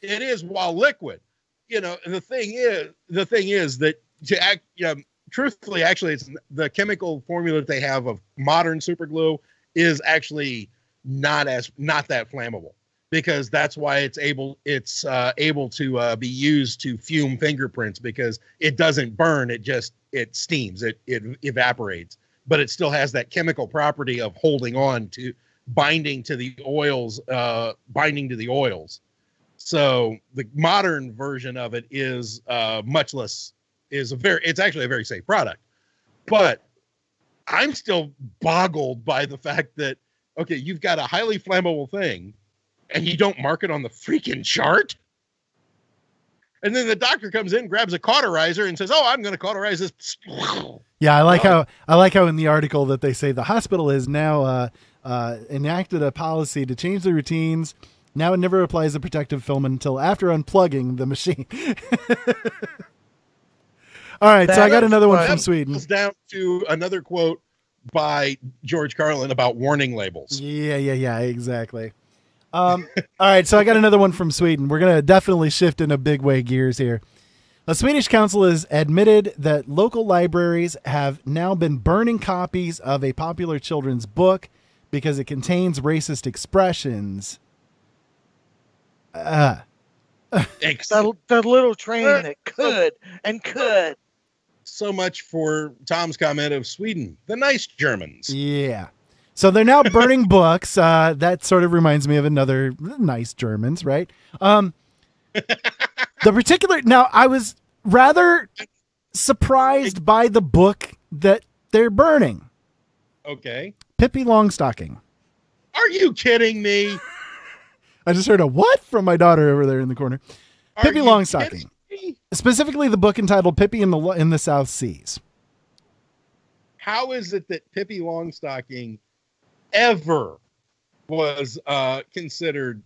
It is while liquid. You know, the thing is that truthfully, actually, it's the chemical formula that they have of modern super glue is actually not that flammable, because that's why it's able to be used to fume fingerprints, because it doesn't burn, it steams, it evaporates, but it still has that chemical property of holding on to, binding to the oils. So the modern version of it is much less. It's actually a very safe product, but I'm still boggled by the fact that, okay, you've got a highly flammable thing and you don't mark it on the freaking chart. And then the doctor comes in, grabs a cauterizer and says, "Oh, I'm going to cauterize this." Yeah. I like how in the article that they say the hospital has now enacted a policy to change the routines. Now it never applies the protective film until after unplugging the machine. All right, so I got another one from Sweden. Goes down to another quote by George Carlin about warning labels. Yeah, exactly. All right, so I got another one from Sweden. We're going to definitely shift in a big way gears here. A Swedish council has admitted that local libraries have now been burning copies of a popular children's book because it contains racist expressions. The little train that could. So much for Tom's comment of Sweden, the nice Germans. Yeah. So they're now burning books. That sort of reminds me of another nice Germans, right? Now I was rather surprised by the book that they're burning. Okay. Pippi Longstocking. Are you kidding me? I just heard a what from my daughter over there in the corner. Pippi Longstocking. Specifically the book entitled Pippi in the South Seas. How is it that Pippi Longstocking ever was considered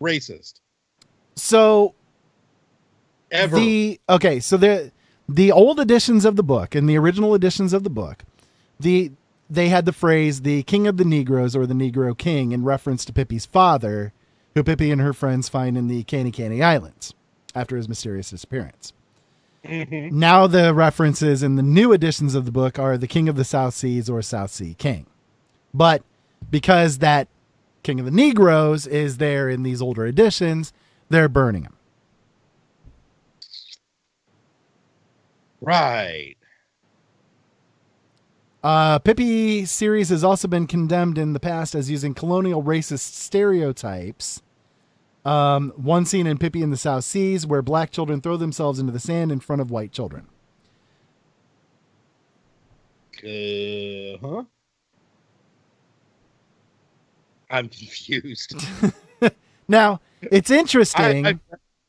racist? So ever. The old editions of the book and the original editions of the book, they had the phrase "the king of the Negroes" or the Negro King in reference to Pippi's father, who Pippi and her friends find in the Caney Caney Islands after his mysterious disappearance. Mm-hmm. Now the references in the new editions of the book are the King of the South Seas or South Sea King. But because that King of the Negroes is there in these older editions, they're burning him. Right. Pippi series has also been condemned in the past as using colonial racist stereotypes. One scene in Pippi in the South Seas where black children throw themselves into the sand in front of white children. I'm confused. Now, it's interesting.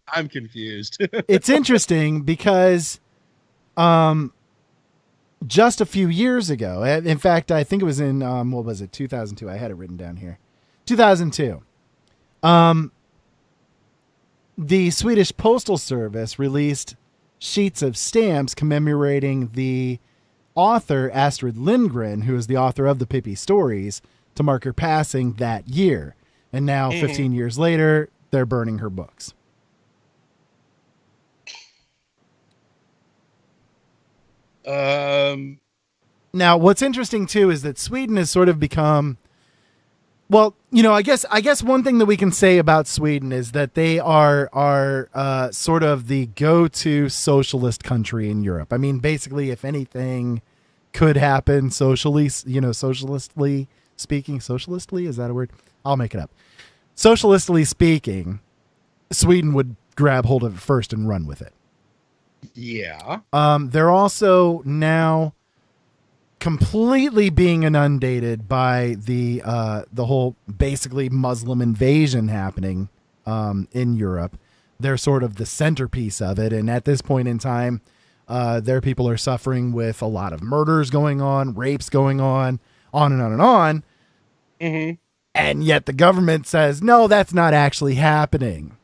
I'm confused. It's interesting because just a few years ago, in fact, I think it was in, 2002? I had it written down here. 2002. The Swedish Postal Service released sheets of stamps commemorating the author, Astrid Lindgren, who is the author of the Pippi stories, to mark her passing that year. And now, 15 years later, they're burning her books. Now, what's interesting, too, is that Sweden has sort of become... Well, I guess one thing that we can say about Sweden is that they are sort of the go-to socialist country in Europe. I mean, basically, if anything, could happen socially, socialistly speaking. Socialistly, is that a word? I'll make it up. Socialistly speaking, Sweden would grab hold of it first and run with it. Yeah. They're also now completely being inundated by the whole basically Muslim invasion happening in Europe. They're sort of the centerpiece of it, and at this point in time, their people are suffering with a lot of murders going on, rapes going on and on and on. Mm-hmm. And yet the government says, no, that's not actually happening.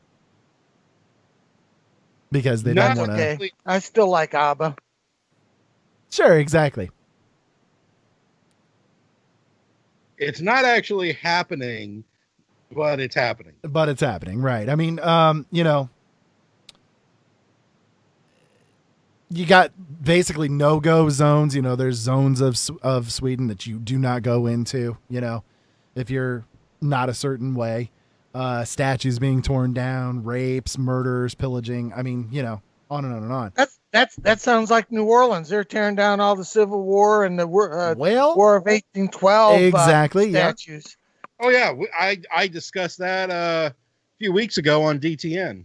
Because they don't want to. Okay. I still like ABBA. Sure, exactly. It's not actually happening, but it's happening. But it's happening, right? I mean, you got basically no-go zones. There's zones of Sweden that you do not go into. If you're not a certain way, statues being torn down, rapes, murders, pillaging. I mean, on and on and on. That sounds like New Orleans. They're tearing down all the Civil War and the War of 1812 exactly, statues. Yeah. Oh yeah, I discussed that a few weeks ago on DTN.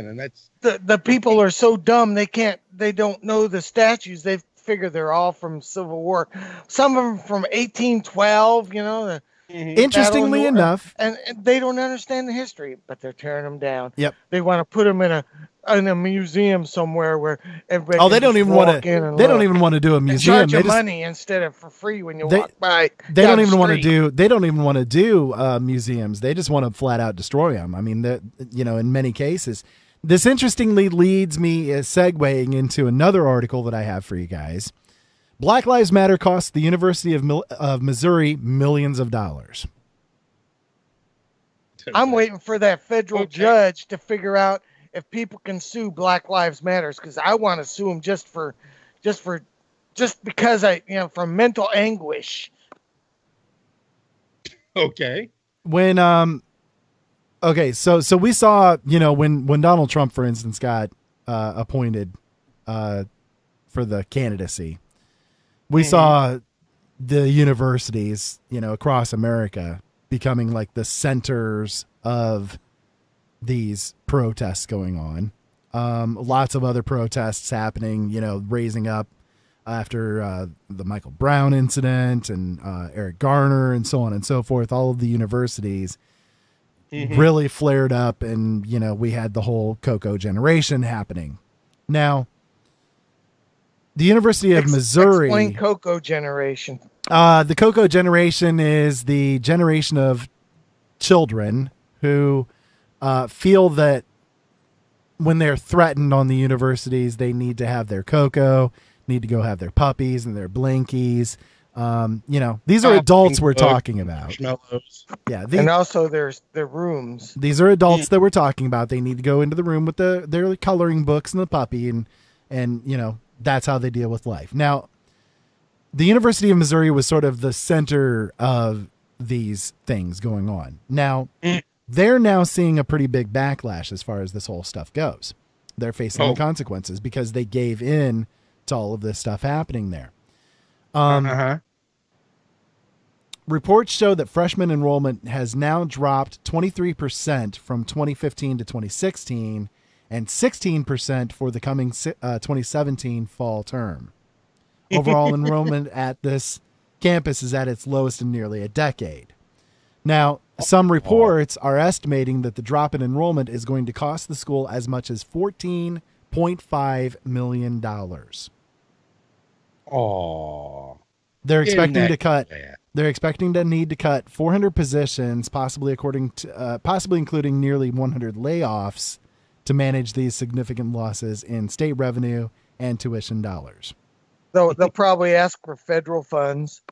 And that's the people are so dumb they don't know the statues. They figure they're all from Civil War. Some of them from 1812. Interestingly enough, and they don't understand the history, but they're tearing them down. Yep. They want to put them in a museum somewhere where everybody. Oh, they don't even want to. They don't even want to do a museum. Charge you money instead of for free when you walk by. They don't even want to do. They don't even want to do museums. They just want to flat out destroy them. I mean, in many cases, this interestingly leads me segueing into another article that I have for you guys. Black Lives Matter costs the University of Missouri millions of dollars. I'm waiting for that federal judge to figure out if people can sue Black Lives Matters, because I want to sue them just because from mental anguish. Okay. When so we saw when Donald Trump, for instance, got appointed for the candidacy. We saw the universities, across America becoming like the centers of these protests going on. Lots of other protests happening, raising up after the Michael Brown incident and Eric Garner and so on and so forth. All of the universities really flared up, and, we had the whole Cocoa generation happening. Now, the University of Missouri. Explain Cocoa generation. The Cocoa generation is the generation of children who feel that when they're threatened on the universities, they need to have their cocoa, need to go have their puppies and their blinkies. These are adults we're talking about. Yeah, and also their rooms. These are adults that we're talking about. They need to go into the room with their coloring books and the puppy, and that's how they deal with life. Now, the University of Missouri was sort of the center of these things going on. Now, they're now seeing a pretty big backlash as far as this whole stuff goes. They're facing the consequences because they gave in to all of this stuff happening there. Reports show that freshman enrollment has now dropped 23% from 2015 to 2016 and 16% for the coming 2017 fall term. Overall enrollment at this campus is at its lowest in nearly a decade. Now, some reports are estimating that the drop in enrollment is going to cost the school as much as $14.5 million. Oh, they're expecting to cut. They're expecting to need to cut 400 positions, possibly including nearly 100 layoffs, to manage these significant losses in state revenue and tuition dollars. They'll probably ask for federal funds.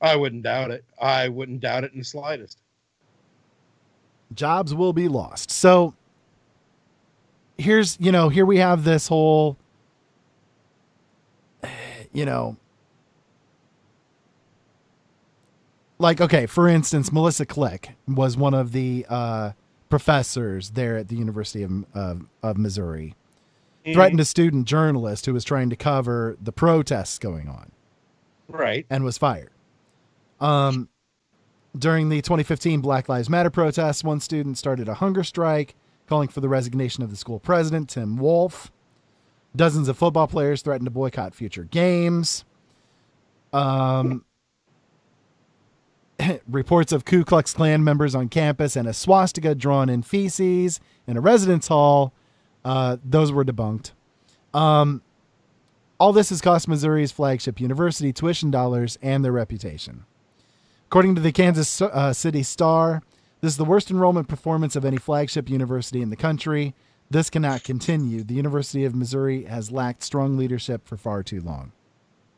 I wouldn't doubt it. I wouldn't doubt it in the slightest. Jobs will be lost. So here we have this whole, like, okay, for instance, Melissa Click was one of the professors there at the University of Missouri threatened a student journalist who was trying to cover the protests going on. Right. And was fired. During the 2015 Black Lives Matter protests, one student started a hunger strike calling for the resignation of the school president, Tim Wolfe. Dozens of football players threatened to boycott future games. Reports of Ku Klux Klan members on campus and a swastika drawn in feces in a residence hall. Those were debunked. All this has cost Missouri's flagship university tuition dollars and their reputation. According to the Kansas City Star, this is the worst enrollment performance of any flagship university in the country. This cannot continue. The University of Missouri has lacked strong leadership for far too long.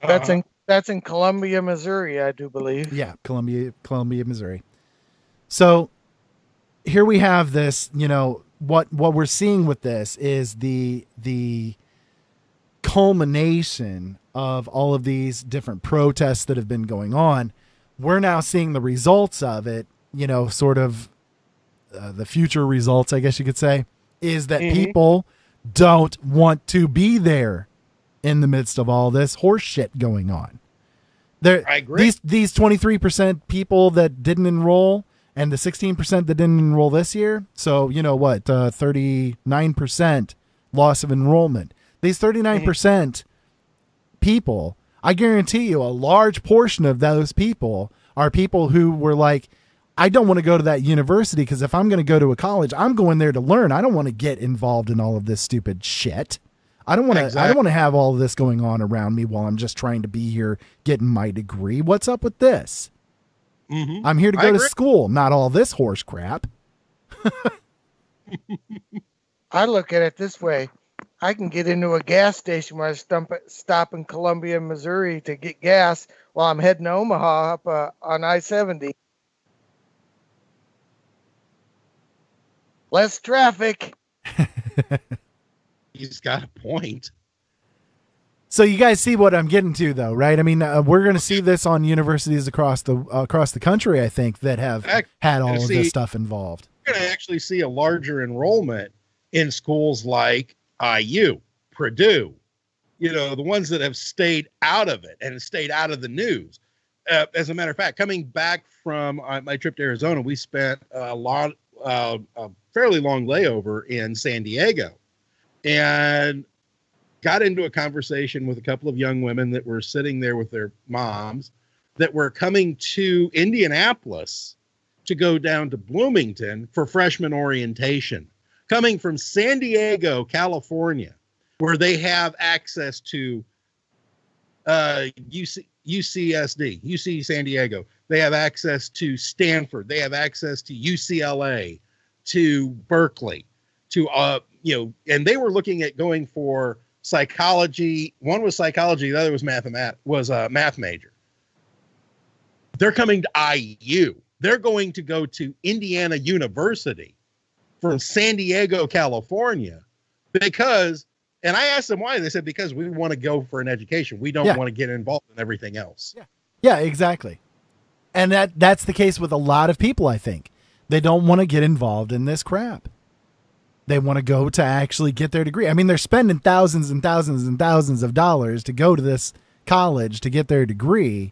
That's in Columbia, Missouri, I do believe. Yeah, Columbia, Missouri. So here we have this, what we're seeing with this is the culmination of all of these different protests that have been going on. We're now seeing the results of it, sort of the future results, I guess you could say, is that people don't want to be there in the midst of all this horse shit going on. I agree. These 23% people that didn't enroll and the 16% that didn't enroll this year. So, 39% loss of enrollment. These 39% people, I guarantee you a large portion of those people are people who were like, I don't want to go to that university because if I'm going to go to a college, I'm going there to learn. I don't want to get involved in all of this stupid shit. I don't want to. Exactly. I don't want to have all of this going on around me while I'm just trying to be here getting my degree. What's up with this? I'm here to go to school, not all this horse crap. I look at it this way. I can get into a gas station where I stop in Columbia, Missouri to get gas while I'm heading to Omaha up on I-70. Less traffic. He's got a point. So you guys see what I'm getting to, though, right? I mean, we're going to see this on universities across the country, I think, that have had all of this stuff involved. You're going to actually see a larger enrollment in schools like IU, Purdue, the ones that have stayed out of it and stayed out of the news. As a matter of fact, coming back from my trip to Arizona, we spent a fairly long layover in San Diego and got into a conversation with a couple of young women that were sitting there with their moms that were coming to Indianapolis to go down to Bloomington for freshman orientation, coming from San Diego, California, where they have access to UCSD, UC San Diego. They have access to Stanford. They have access to UCLA, to Berkeley, to, and they were looking at going for psychology. One was psychology. The other was a math major. They're coming to IU. They're going to go to Indiana University from San Diego, California, because, and I asked them why. They said, because we want to go for an education. We don't want to get involved in everything else. Yeah, exactly. And that's the case with a lot of people, I think. They don't want to get involved in this crap. They want to go to actually get their degree. I mean, they're spending thousands and thousands and thousands of dollars to go to this college to get their degry.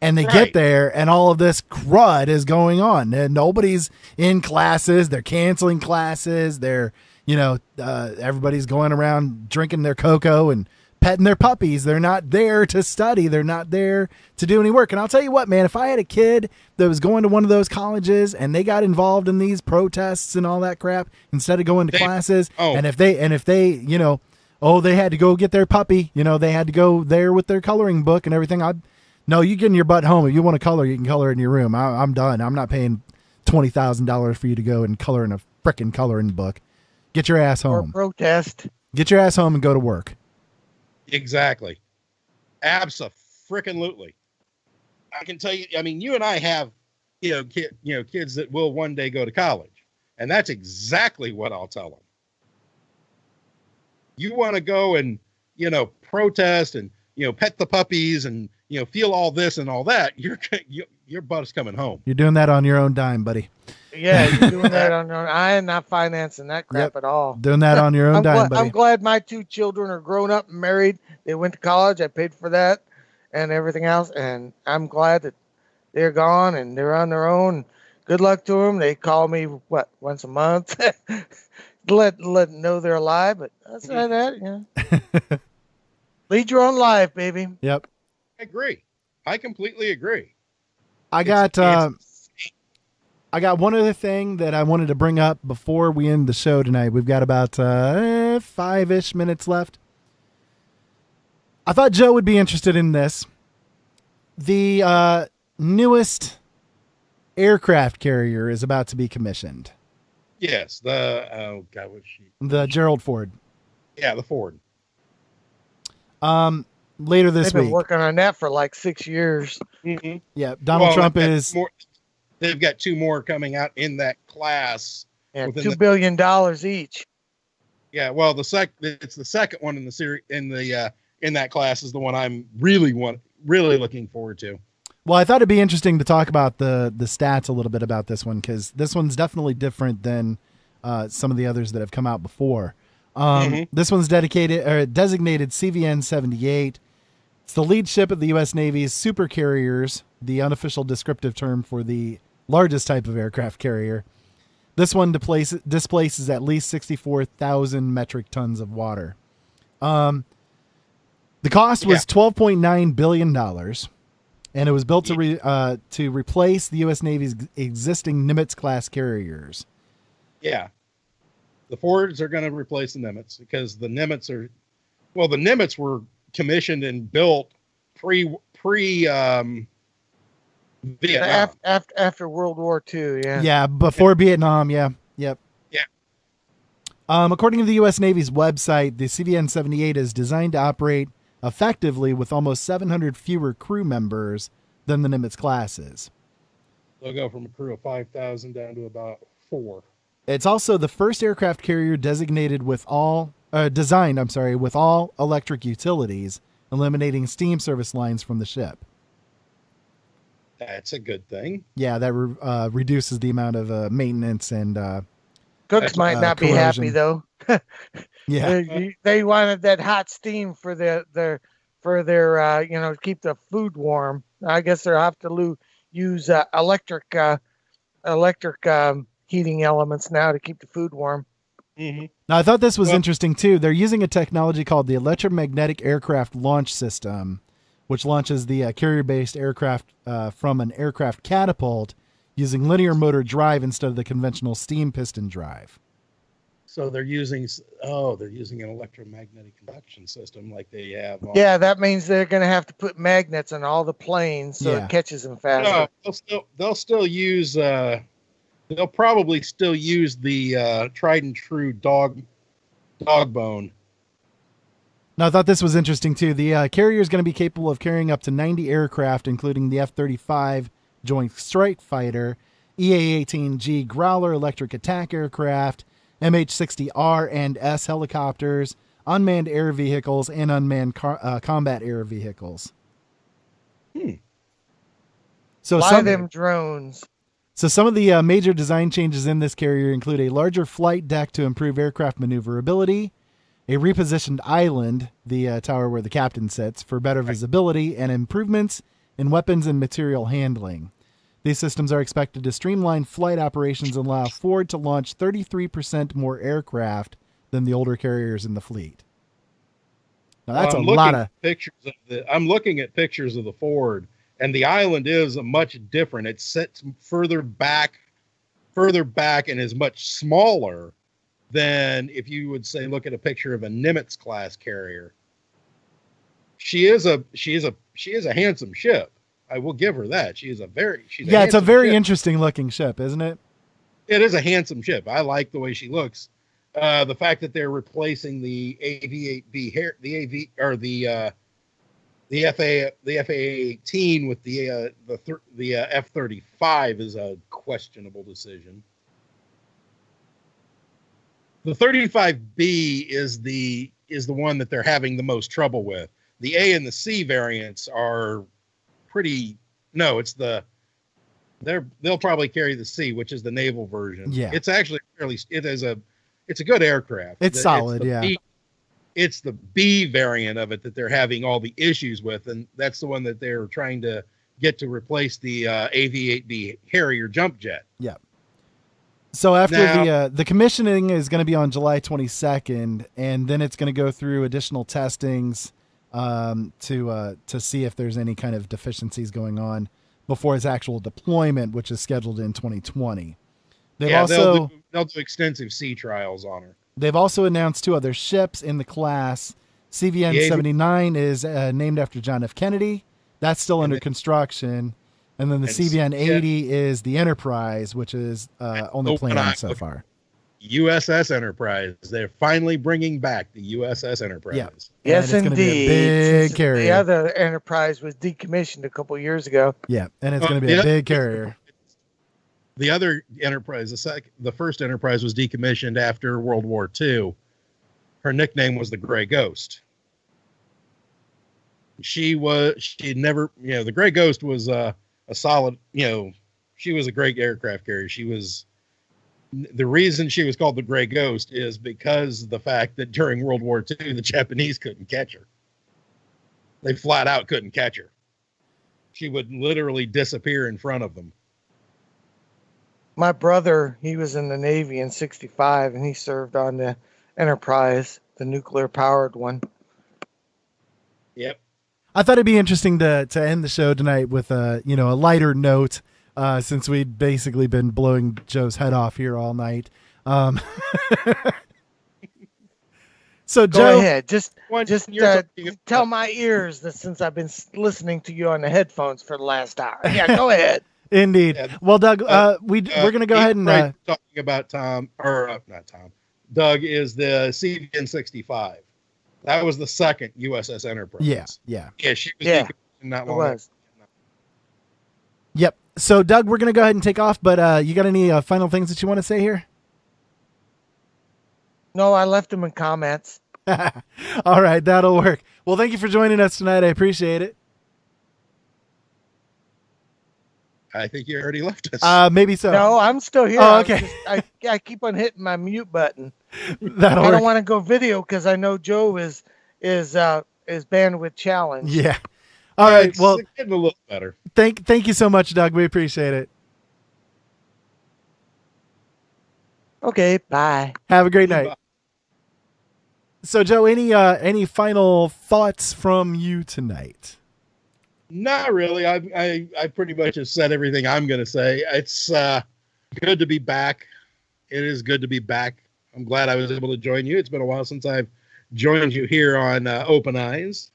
And they get there and all of this crud is going on. And nobody's in classes. They're canceling classes. They're, everybody's going around drinking their cocoa and petting their puppies. They're not there to study. They're not there to do any work. And I'll tell you what, man, if I had a kid that was going to one of those colleges and they got involved in these protests and all that crap, instead of going to classes, and if they, they had to go get their puppy, they had to go there with their coloring book and everything. No, you getting your butt home. If you want to color, you can color in your room. I'm done. I'm not paying $20,000 for you to go and color in a frickin' coloring book. Get your ass home. Or protest. Get your ass home and go to work. Exactly. Abso-frickin-lutely. I can tell you, I mean, you and I have, kids that will one day go to college. And that's exactly what I'll tell them. You want to go and, protest and, pet the puppies and, feel all this and all that, your butt's coming home. You're doing that on your own dime, buddy. Yeah, you're doing that on your own. I am not financing that crap at all. Doing that on your own dime, buddy. I'm glad my 2 children are grown up and married. They went to college. I paid for that and everything else. And I'm glad that they're gone and they're on their own. Good luck to them. They call me, once a month? let know they're alive. But that's not that, Lead your own life, baby. Yep. I agree. I completely agree. I got one other thing that I wanted to bring up before we end the show tonight. We've got about 5-ish minutes left. I thought Joe would be interested in this. The newest aircraft carrier is about to be commissioned. Yes, the Gerald Ford. Yeah, the Ford. Later this week. They've been working on that for like 6 years. Mm-hmm. Yeah, Donald Trump is. They've got 2 more coming out in that class. And $2 billion each. Yeah, well, it's the second one in the series in that class is the one I'm really looking forward to. Well, I thought it'd be interesting to talk about the stats a little bit about this one, because this one's definitely different than some of the others that have come out before. This one's designated CVN 78. It's the lead ship of the U.S. Navy's super carriers, the unofficial descriptive term for the largest type of aircraft carrier. This one displaces at least 64,000 metric tons of water. The cost was $12.9 billion, and it was built to replace the U.S. Navy's existing Nimitz-class carriers. Yeah. The Fords are going to replace the Nimitz because the Nimitz were commissioned and built pre Vietnam. After World War II, yeah. Yeah, before Vietnam, yeah. Yep. Yeah. According to the U.S. Navy's website, the CVN-78 is designed to operate effectively with almost 700 fewer crew members than the Nimitz classes. They'll go from a crew of 5,000 down to about 4. It's also the first aircraft carrier designed with all electric utilities, eliminating steam service lines from the ship. That's a good thing. Yeah, that reduces the amount of maintenance and cooks might not be happy though. Yeah, they wanted that hot steam for their keep the food warm. I guess they'll have to use electric heating elements now to keep the food warm. Mm-hmm. Now, I thought this was interesting too. They're using a technology called the Electromagnetic Aircraft Launch System, which launches the carrier-based aircraft from an aircraft catapult using linear motor drive instead of the conventional steam piston drive. So they're using an electromagnetic conduction system like they have. Yeah, that means they're going to have to put magnets on all the planes so it catches them faster. No, they'll still use. They'll probably still use the tried and true dog bone. Now, I thought this was interesting too. The carrier is going to be capable of carrying up to 90 aircraft, including the F-35 Joint Strike Fighter, EA-18G Growler electric attack aircraft, MH-60R and S helicopters, unmanned air vehicles, and unmanned combat air vehicles. So fly them drones. So some of the major design changes in this carrier include a larger flight deck to improve aircraft maneuverability, a repositioned island, the tower where the captain sits, for better visibility, and improvements in weapons and material handling. These systems are expected to streamline flight operations and allow Ford to launch 33% more aircraft than the older carriers in the fleet. Now that's a lot of pictures of I'm looking at pictures of the Ford, and the island is much different. It sits further back, and is much smaller than if you would say look at a picture of a Nimitz class carrier. She is a handsome ship. I will give her that. It's a very interesting looking ship, isn't it? It is a handsome ship. I like the way she looks. The fact that they're replacing the FA-18 with the F-35 is a questionable decision. The 35B is the one that they're having the most trouble with. The A and the C variants are pretty. No, it's the. They'll probably carry the C, which is the naval version. Yeah, it's actually it's a good aircraft. It's solid. It's the B variant of it that they're having all the issues with, and that's the one that they're trying to get to replace the AV-8B Harrier jump jet. Yeah. So after the commissioning is going to be on July 22nd, and then it's going to go through additional testings to see if there's any kind of deficiencies going on before its actual deployment, which is scheduled in 2020. They'll do extensive sea trials on her. They've also announced 2 other ships in the class. CVN-79 is named after John F. Kennedy. That's still under construction. And then the CVN-80 is the Enterprise, which is only planned so far. USS Enterprise. They're finally bringing back the USS Enterprise. Yeah. Yes, indeed. Be a big carrier. The other Enterprise was decommissioned a couple years ago. Yeah, and it's going to be a big carrier. The other Enterprise, the first Enterprise was decommissioned after World War II. Her nickname was the Gray Ghost. The Gray Ghost was a solid, she was a great aircraft carrier. The reason she was called the Gray Ghost is because of the fact that during World War II, the Japanese couldn't catch her. They flat out couldn't catch her. She would literally disappear in front of them. My brother, he was in the Navy in '65, and he served on the Enterprise, the nuclear-powered one. Yep. I thought it'd be interesting to end the show tonight with a lighter note, since we'd basically been blowing Joe's head off here all night. So Go Joe, ahead. Just tell my ears that since I've been listening to you on the headphones for the last hour. Yeah, go ahead. Indeed. Yeah. Well, Doug, we're going to go ahead and talking about Tom, or not Tom. Doug is the CVN-65. That was the second USS Enterprise. Yeah. She was not long ago. Yep. So, Doug, we're going to go ahead and take off, but you got any final things that you want to say here? No, I left them in comments. All right, that'll work. Well, thank you for joining us tonight. I appreciate it. I think you already left us. Maybe so. No, I'm still here. Oh, okay. I keep on hitting my mute button. That'll I work. don't want to go video because I know Joe is bandwidth challenged. Yeah. All right. Well, it's getting a little better. Thank you so much, Doug. We appreciate it. Okay. Bye. Have a great night. Bye. So, Joe, any final thoughts from you tonight? Not really. I pretty much have said everything I'm going to say. It's good to be back. It is good to be back. I'm glad I was able to join you. It's been a while since I've joined you here on Open Eyes.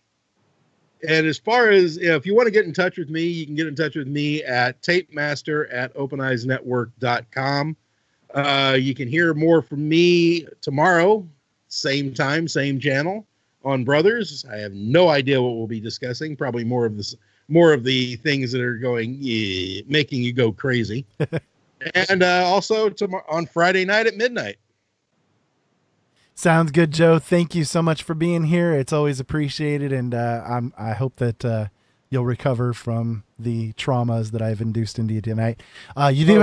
And as far as if you want to get in touch with me, you can get in touch with me at tapemaster@openeyesnetwork.com. You can hear more from me tomorrow, same time, same channel. On Brothers. I have no idea what we'll be discussing. Probably more of the things that are going making you go crazy. And also on Friday night at midnight. Sounds good, Joe. Thank you so much for being here. It's always appreciated, and I hope that you'll recover from the traumas that I've induced into you tonight. You do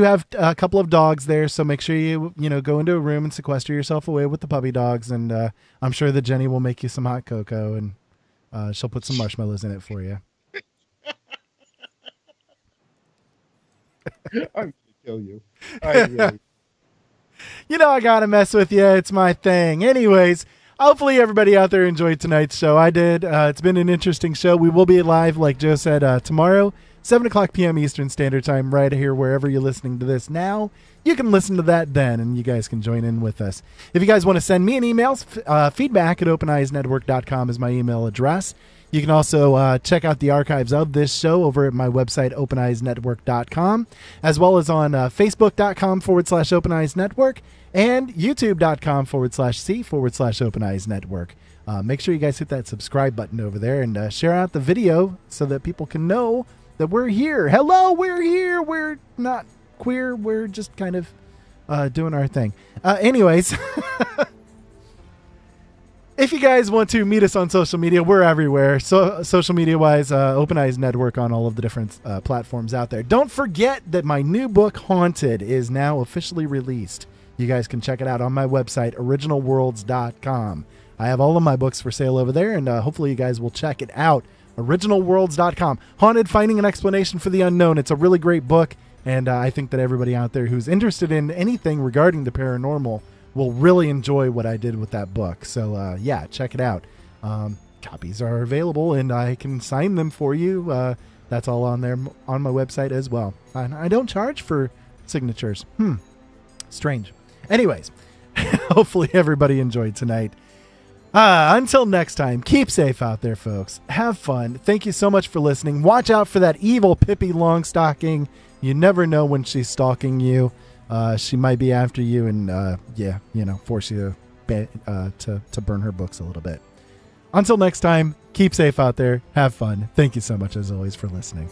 have a couple of dogs there, so make sure you go into a room and sequester yourself away with the puppy dogs, and I'm sure that Jenny will make you some hot cocoa, and she'll put some marshmallows in it for you. I'm gonna kill you. I really... I gotta mess with you. It's my thing. Anyways. Hopefully everybody out there enjoyed tonight's show. I did. It's been an interesting show. We will be live, like Joe said, tomorrow, 7 o'clock p.m. Eastern Standard Time, right here, wherever you're listening to this now. You can listen to that then, and you guys can join in with us. If you guys want to send me an email, feedback at openeyesnetwork.com is my email address. You can also check out the archives of this show over at my website, openeyesnetwork.com, as well as on facebook.com/openeyesnetwork and youtube.com/c/openeyesnetwork. Make sure you guys hit that subscribe button over there and share out the video so that people can know that we're here. Hello, we're here. We're not queer. We're just kind of doing our thing. Anyways... If you guys want to meet us on social media, we're everywhere. So social media-wise, Open Eyes Network on all of the different platforms out there. Don't forget that my new book, Haunted, is now officially released. You guys can check it out on my website, originalworlds.com. I have all of my books for sale over there, and hopefully you guys will check it out. Originalworlds.com. Haunted, Finding an Explanation for the Unknown. It's a really great book, and I think that everybody out there who's interested in anything regarding the paranormal will really enjoy what I did with that book. So, yeah, check it out. Copies are available, and I can sign them for you. That's all on there on my website as well. And I don't charge for signatures. Strange. Anyways, hopefully everybody enjoyed tonight. Until next time, keep safe out there, folks. Have fun. Thank you so much for listening. Watch out for that evil Pippi Longstocking. You never know when she's stalking you. She might be after you and, force you to burn her books a little bit. Until next time, keep safe out there. Have fun. Thank you so much, as always, for listening.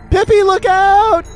Pippi, look out!